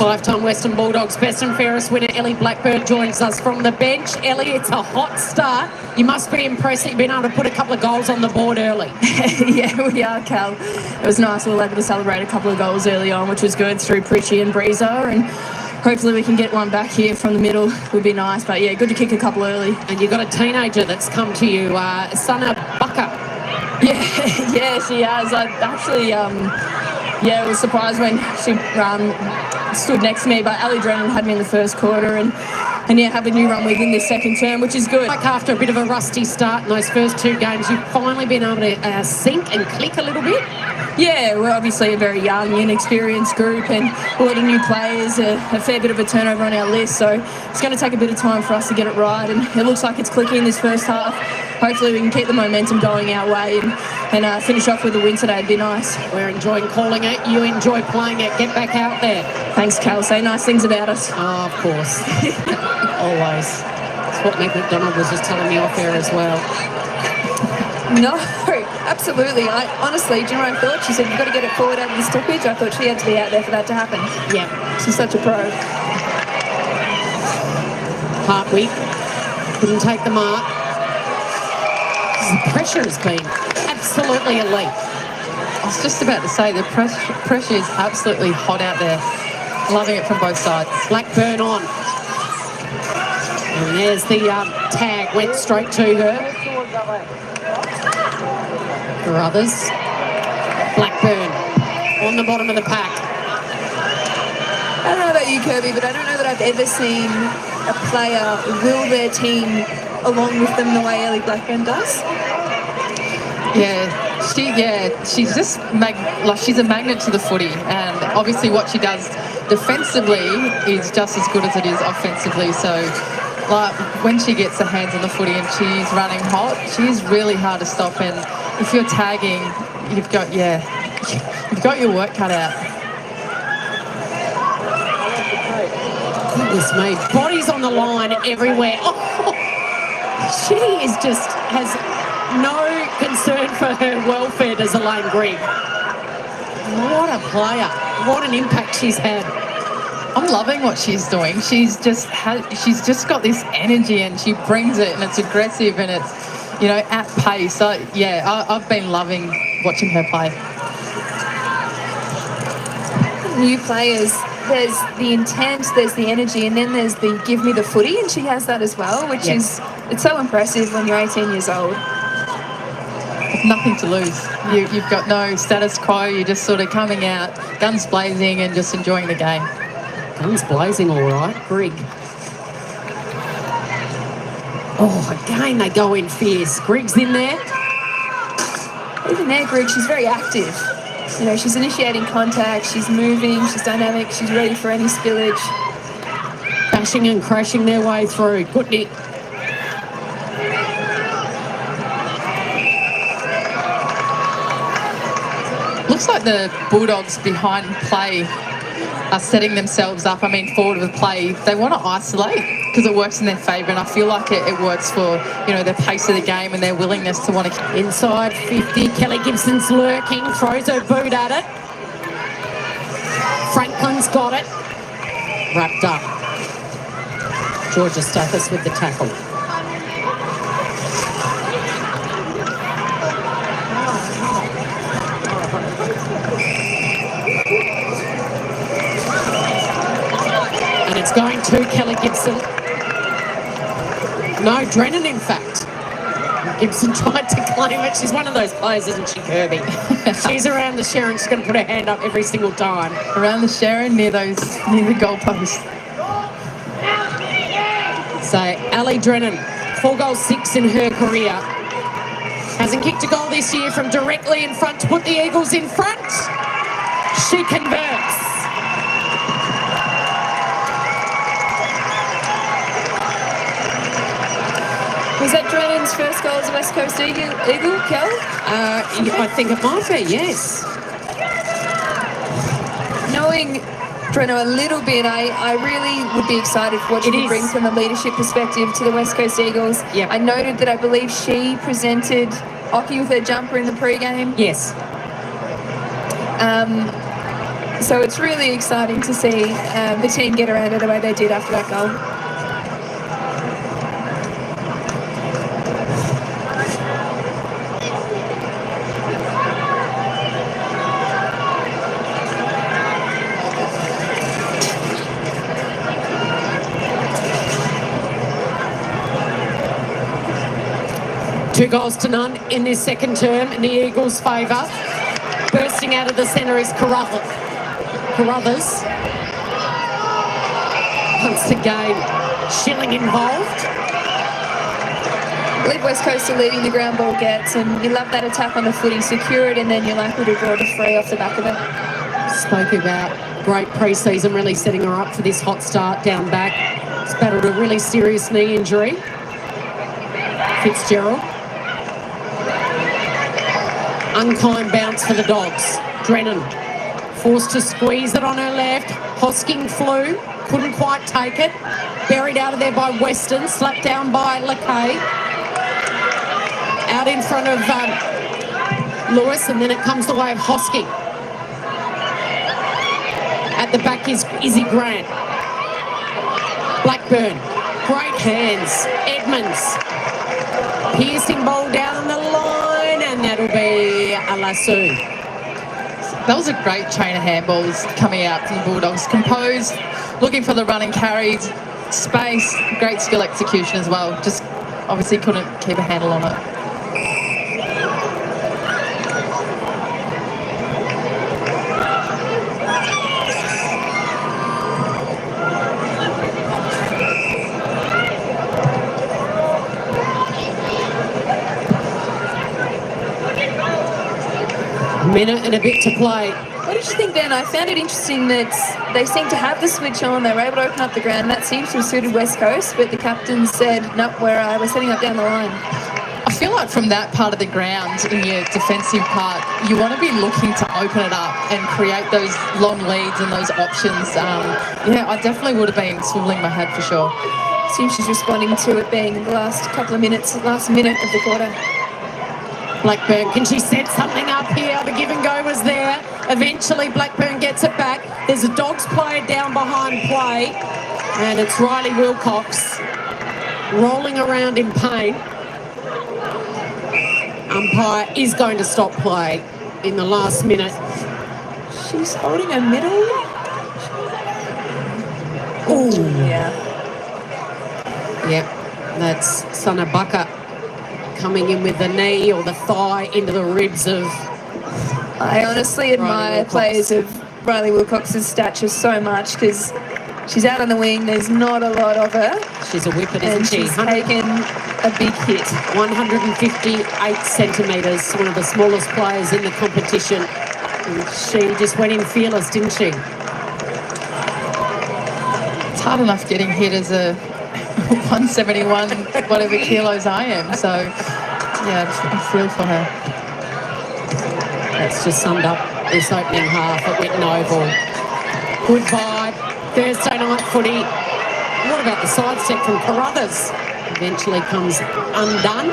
5-time Western Bulldogs best and fairest winner Ellie Blackburn joins us from the bench. Ellie, it's a hot start. You must be impressed that you've been able to put a couple of goals on the board early. Yeah, we are, Cal. It was nice. We were able to celebrate a couple of goals early on, which was good through Pritchie and Breezer, and hopefully we can get one back here from the middle. Would be nice, but yeah, good to kick a couple early. And you've got a teenager that's come to you, Sana Bucker. Yeah, she has. I actually, was surprised when she stood next to me, but Ali Drennan had me in the first quarter and have a new run within this second term, which is good. Like after a bit of a rusty start in those first 2 games, you've finally been able to sync and click a little bit. Yeah, we're obviously a very young, inexperienced group and a lot of new players, a fair bit of a turnover on our list, so it's going to take a bit of time for us to get it right, and it looks like it's clicking this first half. Hopefully we can keep the momentum going our way and finish off with a win today. It'd be nice. We're enjoying calling it. You enjoy playing it. Get back out there. Thanks, Cal. Say nice things about us. Oh, of course. Always. That's what Meg McDonald was just telling me off air as well. No, absolutely. Honestly, do you know what I thought? She said, you've got to get it forward out of the stoppage. I thought she had to be out there for that to happen. Yeah. She's such a pro. Hartwig couldn't take the mark. The pressure has been absolutely elite. I was just about to say, the pressure is absolutely hot out there. Loving it from both sides. Blackburn on. And there's the tag, went straight to her. For others, Blackburn on the bottom of the pack. I don't know about you, Kirby, but I don't know that I've ever seen a player will their team along with them the way Ellie Blackburn does. She's just she's a magnet to the footy, and obviously what she does defensively is just as good as it is offensively. So, like when she gets her hands on the footy and she's running hot, she's really hard to stop. And if you're tagging, you've got your work cut out. Goodness me, bodies on the line everywhere. Oh, she is just has no concern for her welfare, does Elaine Grigg. What a player. What an impact she's had. I'm loving what she's doing. She's just got this energy and she brings it, and it's aggressive and it's, you know, at pace. So, yeah, I've been loving watching her play. New players, there's the intent, there's the energy, and then there's the give me the footy, and she has that as well, which is, it's so impressive when you're 18 years old. Nothing to lose. You've got no status quo. You're just sort of coming out, guns blazing, and just enjoying the game. Guns blazing, all right. Grigg. Oh, again, they go in fierce. Grigg's in there. Even there, Grigg, she's very active. You know, she's initiating contact, she's moving, she's dynamic, she's ready for any spillage. Bashing and crashing their way through. Good nick. Looks like the Bulldogs behind play are setting themselves up. I mean, forward with play, they want to isolate because it works in their favour, and I feel like it works for, you know, their pace of the game and their willingness to want to. Inside 50, Kelly Gibson's lurking, throws her boot at it. Franklin's got it. Wrapped up. Georgia Stathis with the tackle. And it's going to Kelly Gibson. No, Drennan, in fact. Gibson tried to claim it. She's one of those players, isn't she, Kirby? She's around the Sharon. She's going to put her hand up every single time. Around the Sharon, near the goalpost. So, Ali Drennan, 4 goals, 6 in her career. Hasn't kicked a goal this year from directly in front to put the Eagles in front. She converts. Was that Drennan's first goal as a West Coast Eagle, Kel? I think it might be, yes. Knowing Brenno a little bit, I really would be excited for what she can bring from a leadership perspective to the West Coast Eagles. Yep. I noted that I believe she presented Oki with her jumper in the pre-game. Yes. So it's really exciting to see the team get around her the way they did after that goal. Two goals to none in this second term in the Eagles' favour. Bursting out of the centre is Carruthers. Once again, Schilling involved. I believe West Coast are leading the ground ball gets, and you love that attack on the footy, secure it, and then you're likely to draw the free off the back of it. Spoke about great pre-season, really setting her up for this hot start down back. She's battled a really serious knee injury. Fitzgerald. Unkind bounce for the Dogs. Drennan forced to squeeze it on her left. Hosking flew, couldn't quite take it. Buried out of there by Weston, slapped down by Lakay. Out in front of Lewis, and then it comes the way of Hosking. At the back is Izzy Grant. Blackburn, great hands. Edmonds, piercing ball down the line, and that'll be a lasso. That was a great chain of handballs coming out from the Bulldogs. Composed, looking for the run and carries, space, great skill execution as well. Just obviously couldn't keep a handle on it. Minute and a bit to play. What did you think, Ben? I found it interesting that they seemed to have the switch on. They were able to open up the ground. That seems to have suited West Coast, but the captain said, nope, we're setting up down the line. I feel like from that part of the ground, in your defensive part, you want to be looking to open it up and create those long leads and those options, yeah, I definitely would have been swiveling my head for sure. Seems she's responding to it being the last couple of minutes, last minute of the quarter. Blackburn, can she set something up here? The give and go was there. Eventually, Blackburn gets it back. There's a Dogs player down behind play, and it's Riley Wilcox rolling around in pain. Umpire is going to stop play in the last minute. She's holding her middle. Oh, Yeah. yep, that's Sanabaka coming in with the knee or the thigh into the ribs of... I honestly admire players of Riley Wilcox's stature so much because she's out on the wing. There's not a lot of her. She's a whippet, And isn't she? she's taken a big hit. 158 centimetres, one of the smallest players in the competition. And she just went in fearless, didn't she? It's hard enough getting hit as a 171 whatever kilos I am, so yeah, I feel for her. That's just summed up this opening half at Whitten Oval. Good vibe. Thursday night footy. What about the sidestep from Carruthers? Eventually comes undone.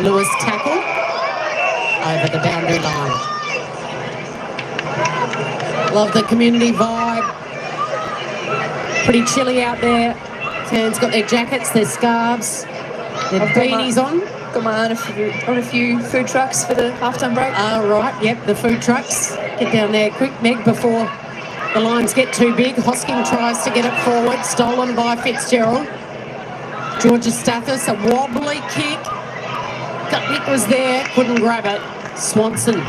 Lewis tackle over the boundary line. Love the community vibe. Pretty chilly out there. Fans got their jackets, their scarves, their beanies on. Got my eye on a few food trucks for the halftime break. Right, yep, the food trucks. Get down there quick, Meg, before the lines get too big. Hosking tries to get it forward, stolen by Fitzgerald. Georgia Stathis, a wobbly kick. Gutnick was there, couldn't grab it. Swanson.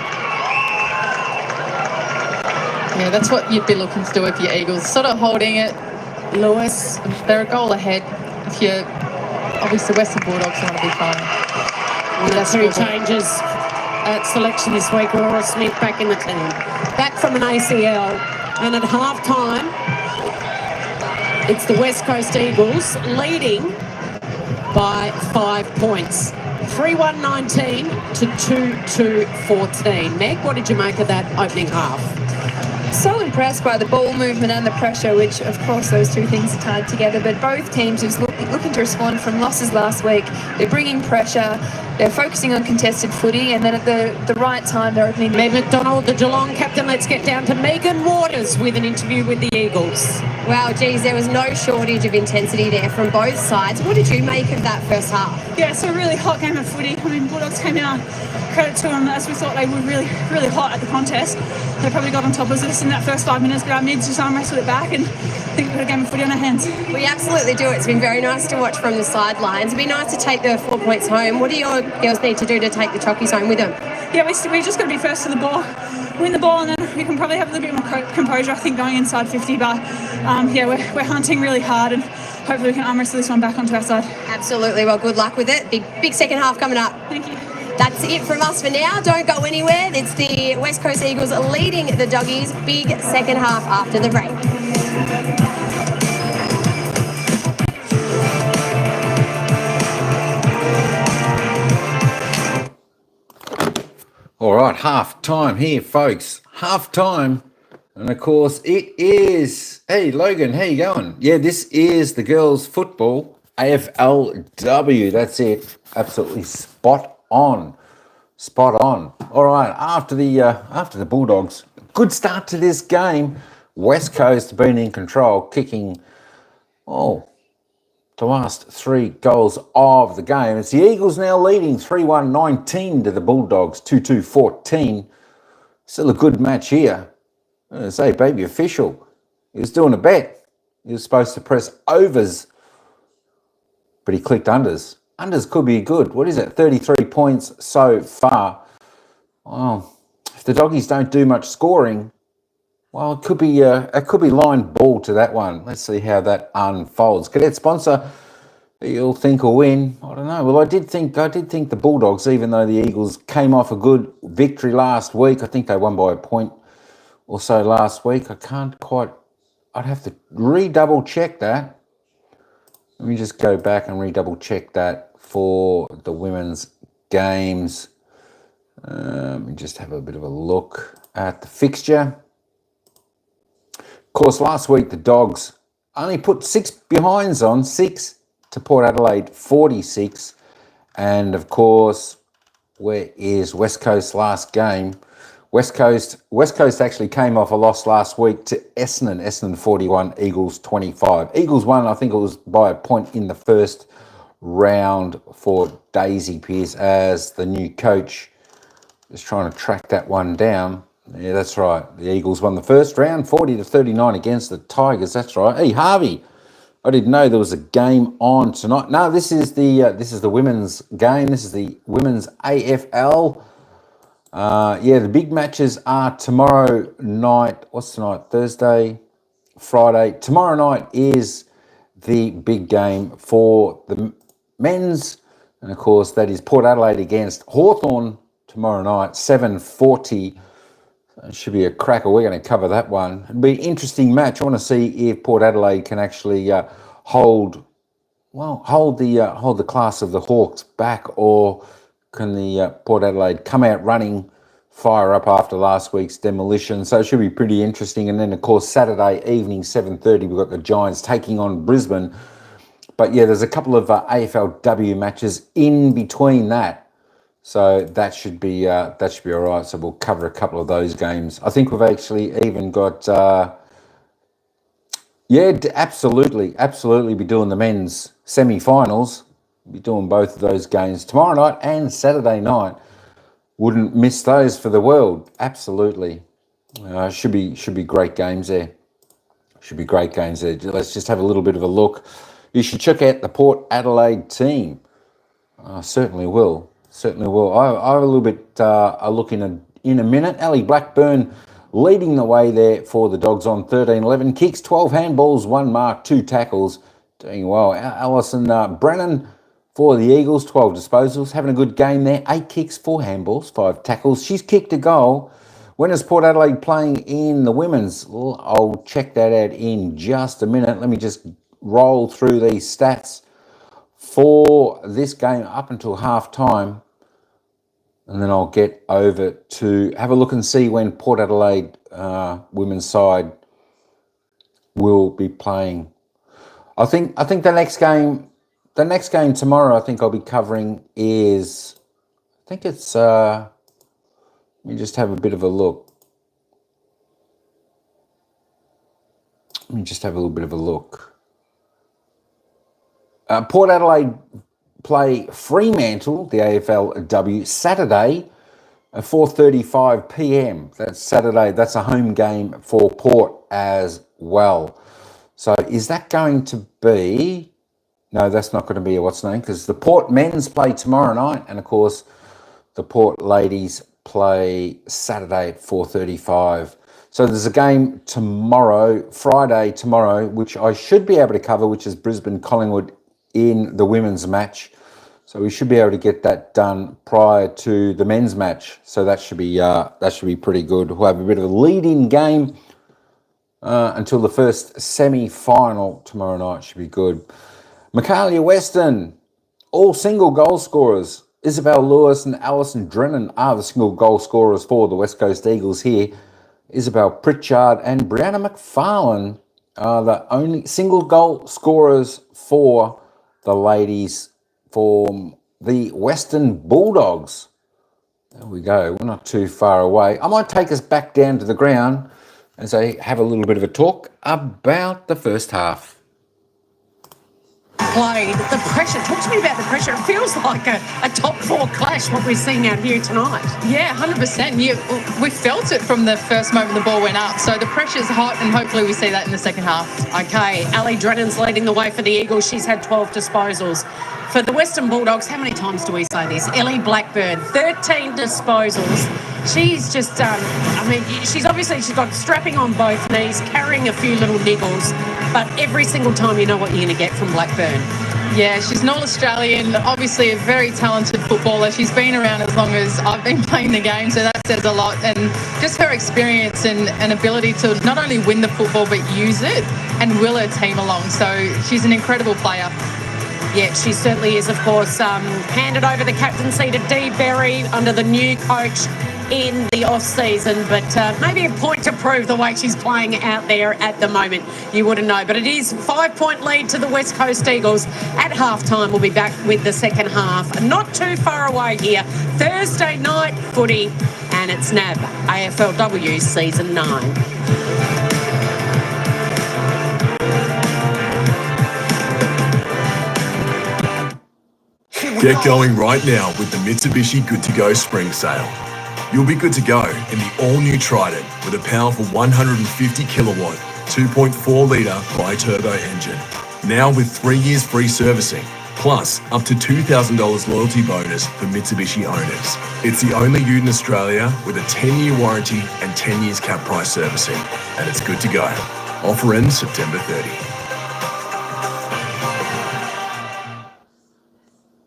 Yeah, that's what you'd be looking to do if you're Eagles, sort of holding it. Lewis. They're a goal ahead. If you're obviously Western Bulldogs want to be fine. One or two changes at selection this week. Aurora Smith back in the team. Back from an ACL. And at half-time, it's the West Coast Eagles leading by 5 points. 3-1-19 to 2-2-14. Meg, what did you make of that opening half? So impressed by the ball movement and the pressure, which of course those two things are tied together, but both teams are looking to respond from losses last week. They're bringing pressure, they're focusing on contested footy, and then at the right time they're opening... Meg McDonald, the Geelong captain. Let's get down to Megan Waters with an interview with the Eagles. Wow, geez, there was no shortage of intensity there from both sides. What did you make of that first half? Yeah, it's a really hot game of footy. I mean, Bulldogs came out, credit to them, as we thought they were really, really hot at the contest. They probably got on top of us in that first 5 minutes, but our mids just arm wrestled it back, and I think we've got a game of footy on our hands. We absolutely do. It's been very nice to watch from the sidelines. It'd be nice to take the 4 points home. What do your girls need to do to take the Chockies home with them? Yeah, we just got to be first to the ball, win the ball, and then we can probably have a little bit more composure, I think, going inside 50. But yeah, we're hunting really hard, and hopefully we can arm wrestle this one back onto our side. Absolutely. Well, good luck with it. Big second half coming up. Thank you. That's it from us for now. Don't go anywhere. It's the West Coast Eagles leading the Doggies. Big second half after the break. All right, half time here, folks. Half time. And of course, it is. Hey, Logan, how you going? Yeah, this is the girls' football AFLW. That's it. Absolutely spot on. Spot on. All right, after the Bulldogs, good start to this game. West Coast been in control, kicking the last 3 goals of the game. It's the Eagles now leading 3-1-19 to the Bulldogs 2-2-14. Still a good match here. I'm gonna say, baby official, he was doing a bet. He was supposed to press overs, but he clicked unders. Unders could be good. What is it? 33 points so far. Well, if the Doggies don't do much scoring, well, it could be line ball to that one. Let's see how that unfolds. Cadet sponsor, you'll think will win. I don't know. Well, I did think the Bulldogs, even though the Eagles came off a good victory last week. I think they won by a point or so last week. I'd have to redouble check that. Let me just go back and redouble check that for the women's games. Let me just have a bit of a look at the fixture. Of course, last week the Dogs only put 6 behinds on, 6 to Port Adelaide 46. And of course, where is West Coast last game? West Coast actually came off a loss last week to Essendon. Essendon 41, Eagles 25. Eagles won, I think it was by a point in the first round for Daisy Pearce as the new coach is trying to track that one down. Yeah, that's right. The Eagles won the first round, 40-39 against the Tigers. That's right. Hey, Harvey, I didn't know there was a game on tonight. No, this is the women's game. This is the women's AFL. Yeah, the big matches are tomorrow night. What's tonight? Thursday, Friday. Tomorrow night is the big game for the men's. And, of course, that is Port Adelaide against Hawthorn tomorrow night, 7:40. It should be a cracker. We're going to cover that one. It'll be an interesting match. I want to see if Port Adelaide can actually hold the class of the Hawks back, or can the Port Adelaide come out running, fire up after last week's demolition. So it should be pretty interesting. And then, of course, Saturday evening, 7:30, we've got the Giants taking on Brisbane. But, yeah, there's a couple of AFLW matches in between that. So that should be all right. So we'll cover a couple of those games. I think we've actually even got, absolutely be doing the men's semi-finals. Be doing both of those games tomorrow night and Saturday night. Wouldn't miss those for the world. Absolutely, should be great games there. Should be great games there. Let's just have a little bit of a look. You should check out the Port Adelaide team. I certainly will. Certainly will. I have a little bit a look in a minute. Ali Blackburn leading the way there for the Dogs on 13-11 kicks, 12 handballs, 1 mark, 2 tackles. Doing well. Alison Brennan for the Eagles, 12 disposals. Having a good game there. 8 kicks, 4 handballs, 5 tackles. She's kicked a goal. When is Port Adelaide playing in the women's? Well, I'll check that out in just a minute. Let me just roll through these stats for this game up until half-time. And then I'll get over to have a look and see when Port Adelaide women's side will be playing. I think the next game tomorrow, I think I'll be covering is, I think it's, let me just have a bit of a look. Let me just have a little bit of a look. Port Adelaide play Fremantle, the AFLW, Saturday at 4:35 p.m. That's Saturday. That's a home game for Port as well. So is that going to be... No, that's not going to be a what's name, because the Port men's play tomorrow night, and of course the Port ladies play Saturday at 4:35. So there's a game tomorrow, Friday tomorrow, which I should be able to cover, which is Brisbane-Collingwood in the women's match. So we should be able to get that done prior to the men's match. So that should be pretty good. We'll have a bit of a lead-in game until the first semi-final tomorrow night. Should be good. Michaelia Weston, all single goal scorers. Isabel Lewis and Alison Drennan are the single goal scorers for the West Coast Eagles here. Isabel Pritchard and Brianna McFarlane are the only single goal scorers for the ladies for the Western Bulldogs. There we go. We're not too far away. I might take us back down to the ground and say have a little bit of a talk about the first half. Played the pressure. Talk to me about the pressure. It feels like a top 4 clash, what we're seeing out here tonight. Yeah, 100%. We felt it from the first moment the ball went up. So the pressure's hot, and hopefully we see that in the second half. Okay, Ali Drennan's leading the way for the Eagles. She's had 12 disposals. For the Western Bulldogs, how many times do we say this? Ellie Blackburn, 13 disposals. She's just, she's got strapping on both knees, carrying a few little niggles, but every single time you know what you're going to get from Blackburn. Yeah, she's an All-Australian, obviously a very talented footballer. She's been around as long as I've been playing the game, so that says a lot. And just her experience and ability to not only win the football, but use it and will her team along. So she's an incredible player. Yeah, she certainly is, of course. Handed over the captaincy to Dee Berry under the new coach, in the off-season, but maybe a point to prove the way she's playing out there at the moment. You wouldn't know, but it is 5-point lead to the West Coast Eagles. At halftime, we'll be back with the second half. Not too far away here. Thursday night footy, and it's NAB AFLW Season 9. Get going right now with the Mitsubishi Good To Go Spring Sale. You'll be good to go in the all-new Trident with a powerful 150 kilowatt, 2.4 litre bi-turbo engine. Now with 3 years free servicing, plus up to $2,000 loyalty bonus for Mitsubishi owners. It's the only ute in Australia with a 10-year warranty and 10 years cap price servicing, and it's good to go. Offer ends September 30.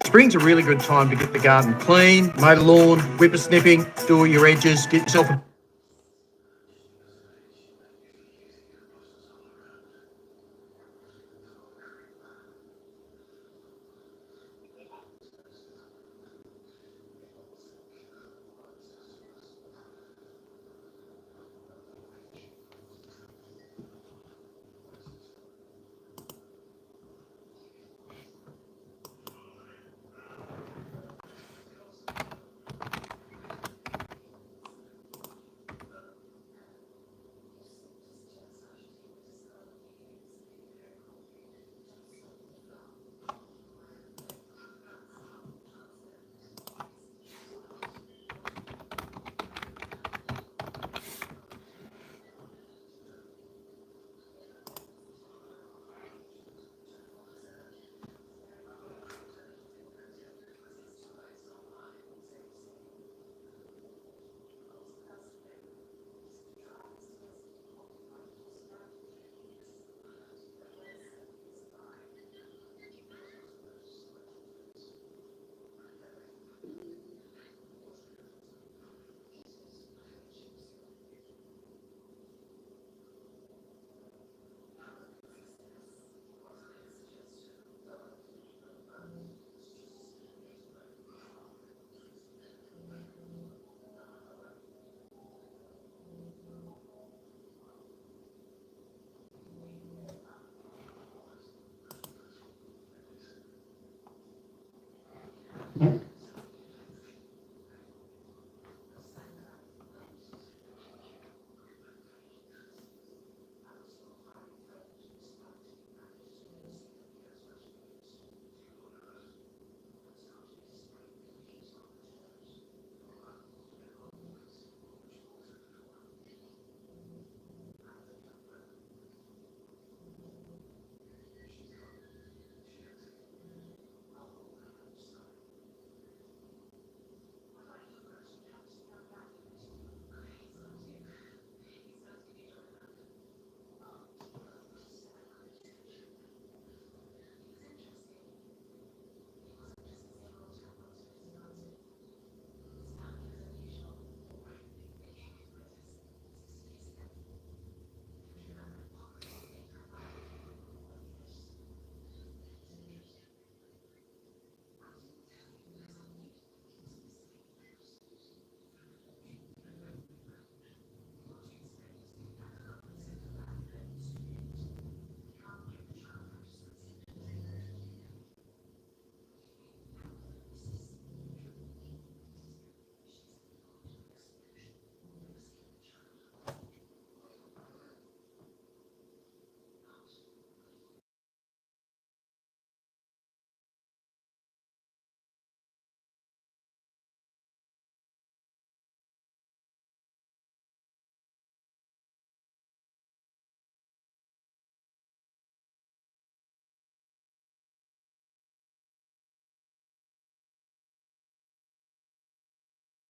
Spring's a really good time to get the garden clean, mow the lawn, whippersnipping, do all your edges, get yourself a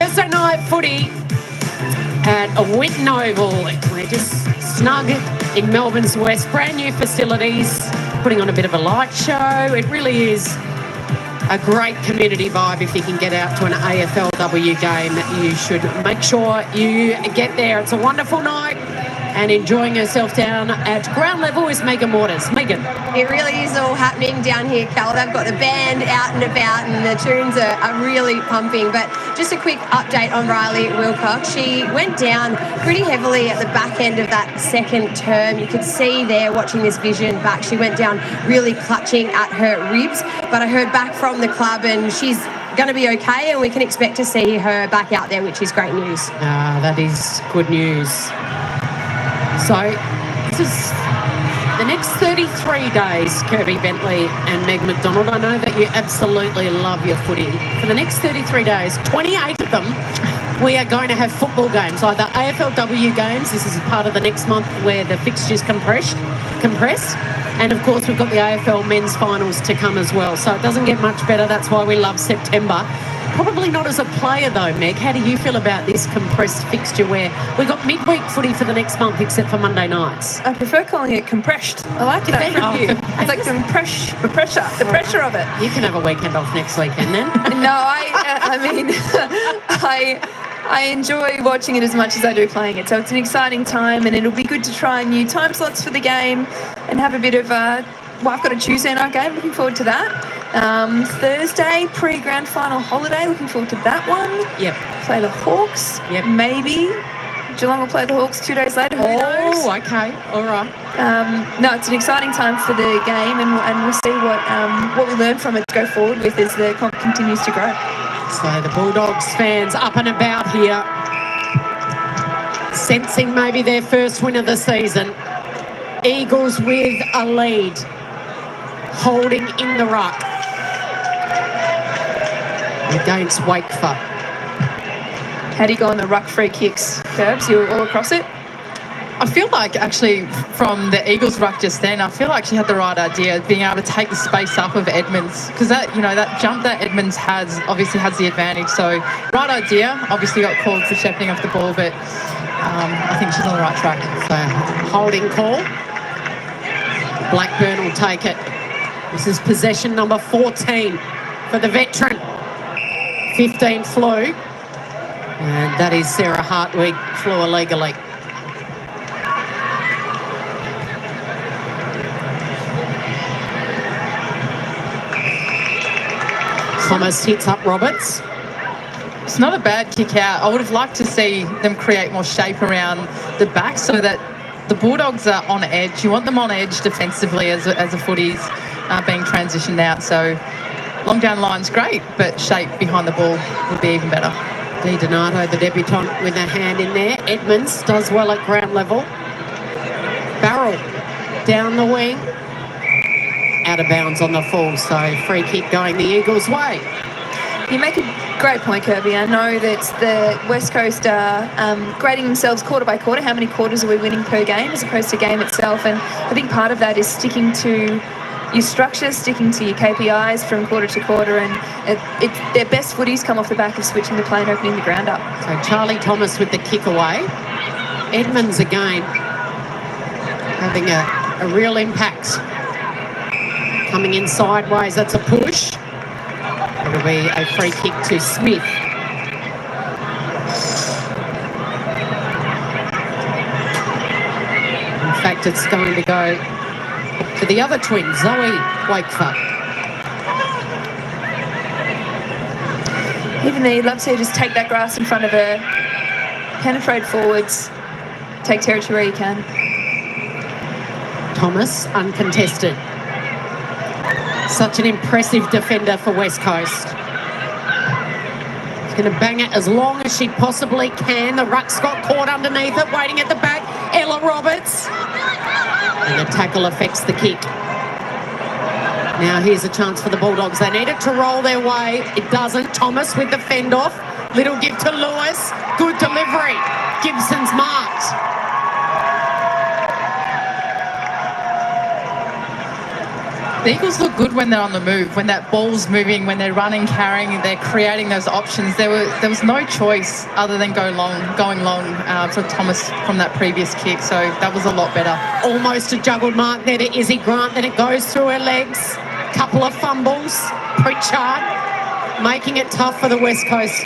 Thursday night footy at a Whitten Oval. We're just snug in Melbourne's West. Brand new facilities, putting on a bit of a light show. It really is a great community vibe. If you can get out to an AFLW game, you should make sure you get there. It's a wonderful night and enjoying herself down at ground level is Megan Waters. Megan. It really is all happening down here, Cal. They've got the band out and about and the tunes are really pumping. But just a quick update on Riley Wilcox. She went down pretty heavily at the back end of that second term. You could see there watching this vision back, she went down really clutching at her ribs. But I heard back from the club and she's going to be okay and we can expect to see her back out there, which is great news. That is good news. So this is the next 33 days, Kirby Bentley and Meg McDonald. I know that you absolutely love your footy. For the next 33 days, 28 of them, we are going to have football games, either AFLW games. This is part of the next month where the fixtures compress. And of course, we've got the AFL men's finals to come as well. So it doesn't get much better. That's why we love September. Probably not as a player though, Meg. How do you feel about this compressed fixture where we've got midweek footy for the next month except for Monday nights? I prefer calling it compressed. I like that from you. It's like the pressure of it. You can have a weekend off next weekend then. No, I mean, I enjoy watching it as much as I do playing it. So it's an exciting time and it'll be good to try new time slots for the game and have a bit of a... Well, I've got a Tuesday night game, looking forward to that. Thursday, pre-grand final holiday, looking forward to that one. Yep. Play the Hawks. Yep. Maybe Geelong will play the Hawks 2 days later. Who knows? Oh, okay. All right. No, it's an exciting time for the game and we'll see what we learn from it to go forward with as the comp continues to grow. So the Bulldogs fans up and about here, sensing maybe their first win of the season. Eagles with a lead, holding in the ruck against Wakeford. How do you go on the ruck free kicks, Curbs? You were all across it? I feel like actually from the Eagles ruck just then, I feel like she had the right idea, being able to take the space up of Edmonds, because that, you know, that jump that Edmonds has obviously has the advantage. So right idea, obviously got called for shepherding off the ball, but I think she's on the right track. So holding call. Blackburn will take it. This is possession number 14 for the veteran. 15 flew. And that is Sarah Hartwig, flew illegally. Thomas hits up Roberts. It's not a bad kick out. I would have liked to see them create more shape around the back so that the Bulldogs are on edge. You want them on edge defensively as a footy's being transitioned out. So long down line's great, but shape behind the ball would be even better. Di Donato, the debutant, with a hand in there. Edmonds does well at ground level. Barrel down the wing. Out of bounds on the full, so free kick going the Eagles' way. You make a great point, Kirby. I know that the West Coast are grading themselves quarter by quarter. How many quarters are we winning per game as opposed to game itself? And I think part of that is sticking to your structure, sticking to your KPIs from quarter to quarter. And their best footies come off the back of switching the play and opening the ground up. So Charlie Thomas with the kick away. Edmonds again having a real impact. Coming in sideways, that's a push. It'll be a free kick to Smith. In fact, it's going to go to the other twin, Zoe Wakeford. Even there, you'd love to just take that grass in front of her, penetrate forwards, take territory where you can. Thomas, uncontested. Such an impressive defender for West Coast. She's going to bang it as long as she possibly can. The ruck's got caught underneath it, waiting at the back. Ella Roberts. And the tackle affects the kick. Now here's a chance for the Bulldogs. They need it to roll their way. It doesn't. Thomas with the fend off. Little give to Lewis. Good delivery. Gibson's marked. The Eagles look good when they're on the move, when that ball's moving, when they're running, carrying, they're creating those options. There was no choice other than going long for Thomas from that previous kick, so that was a lot better. Almost a juggled mark there to Izzy Grant, then it goes through her legs. Couple of fumbles. Pritchard making it tough for the West Coast.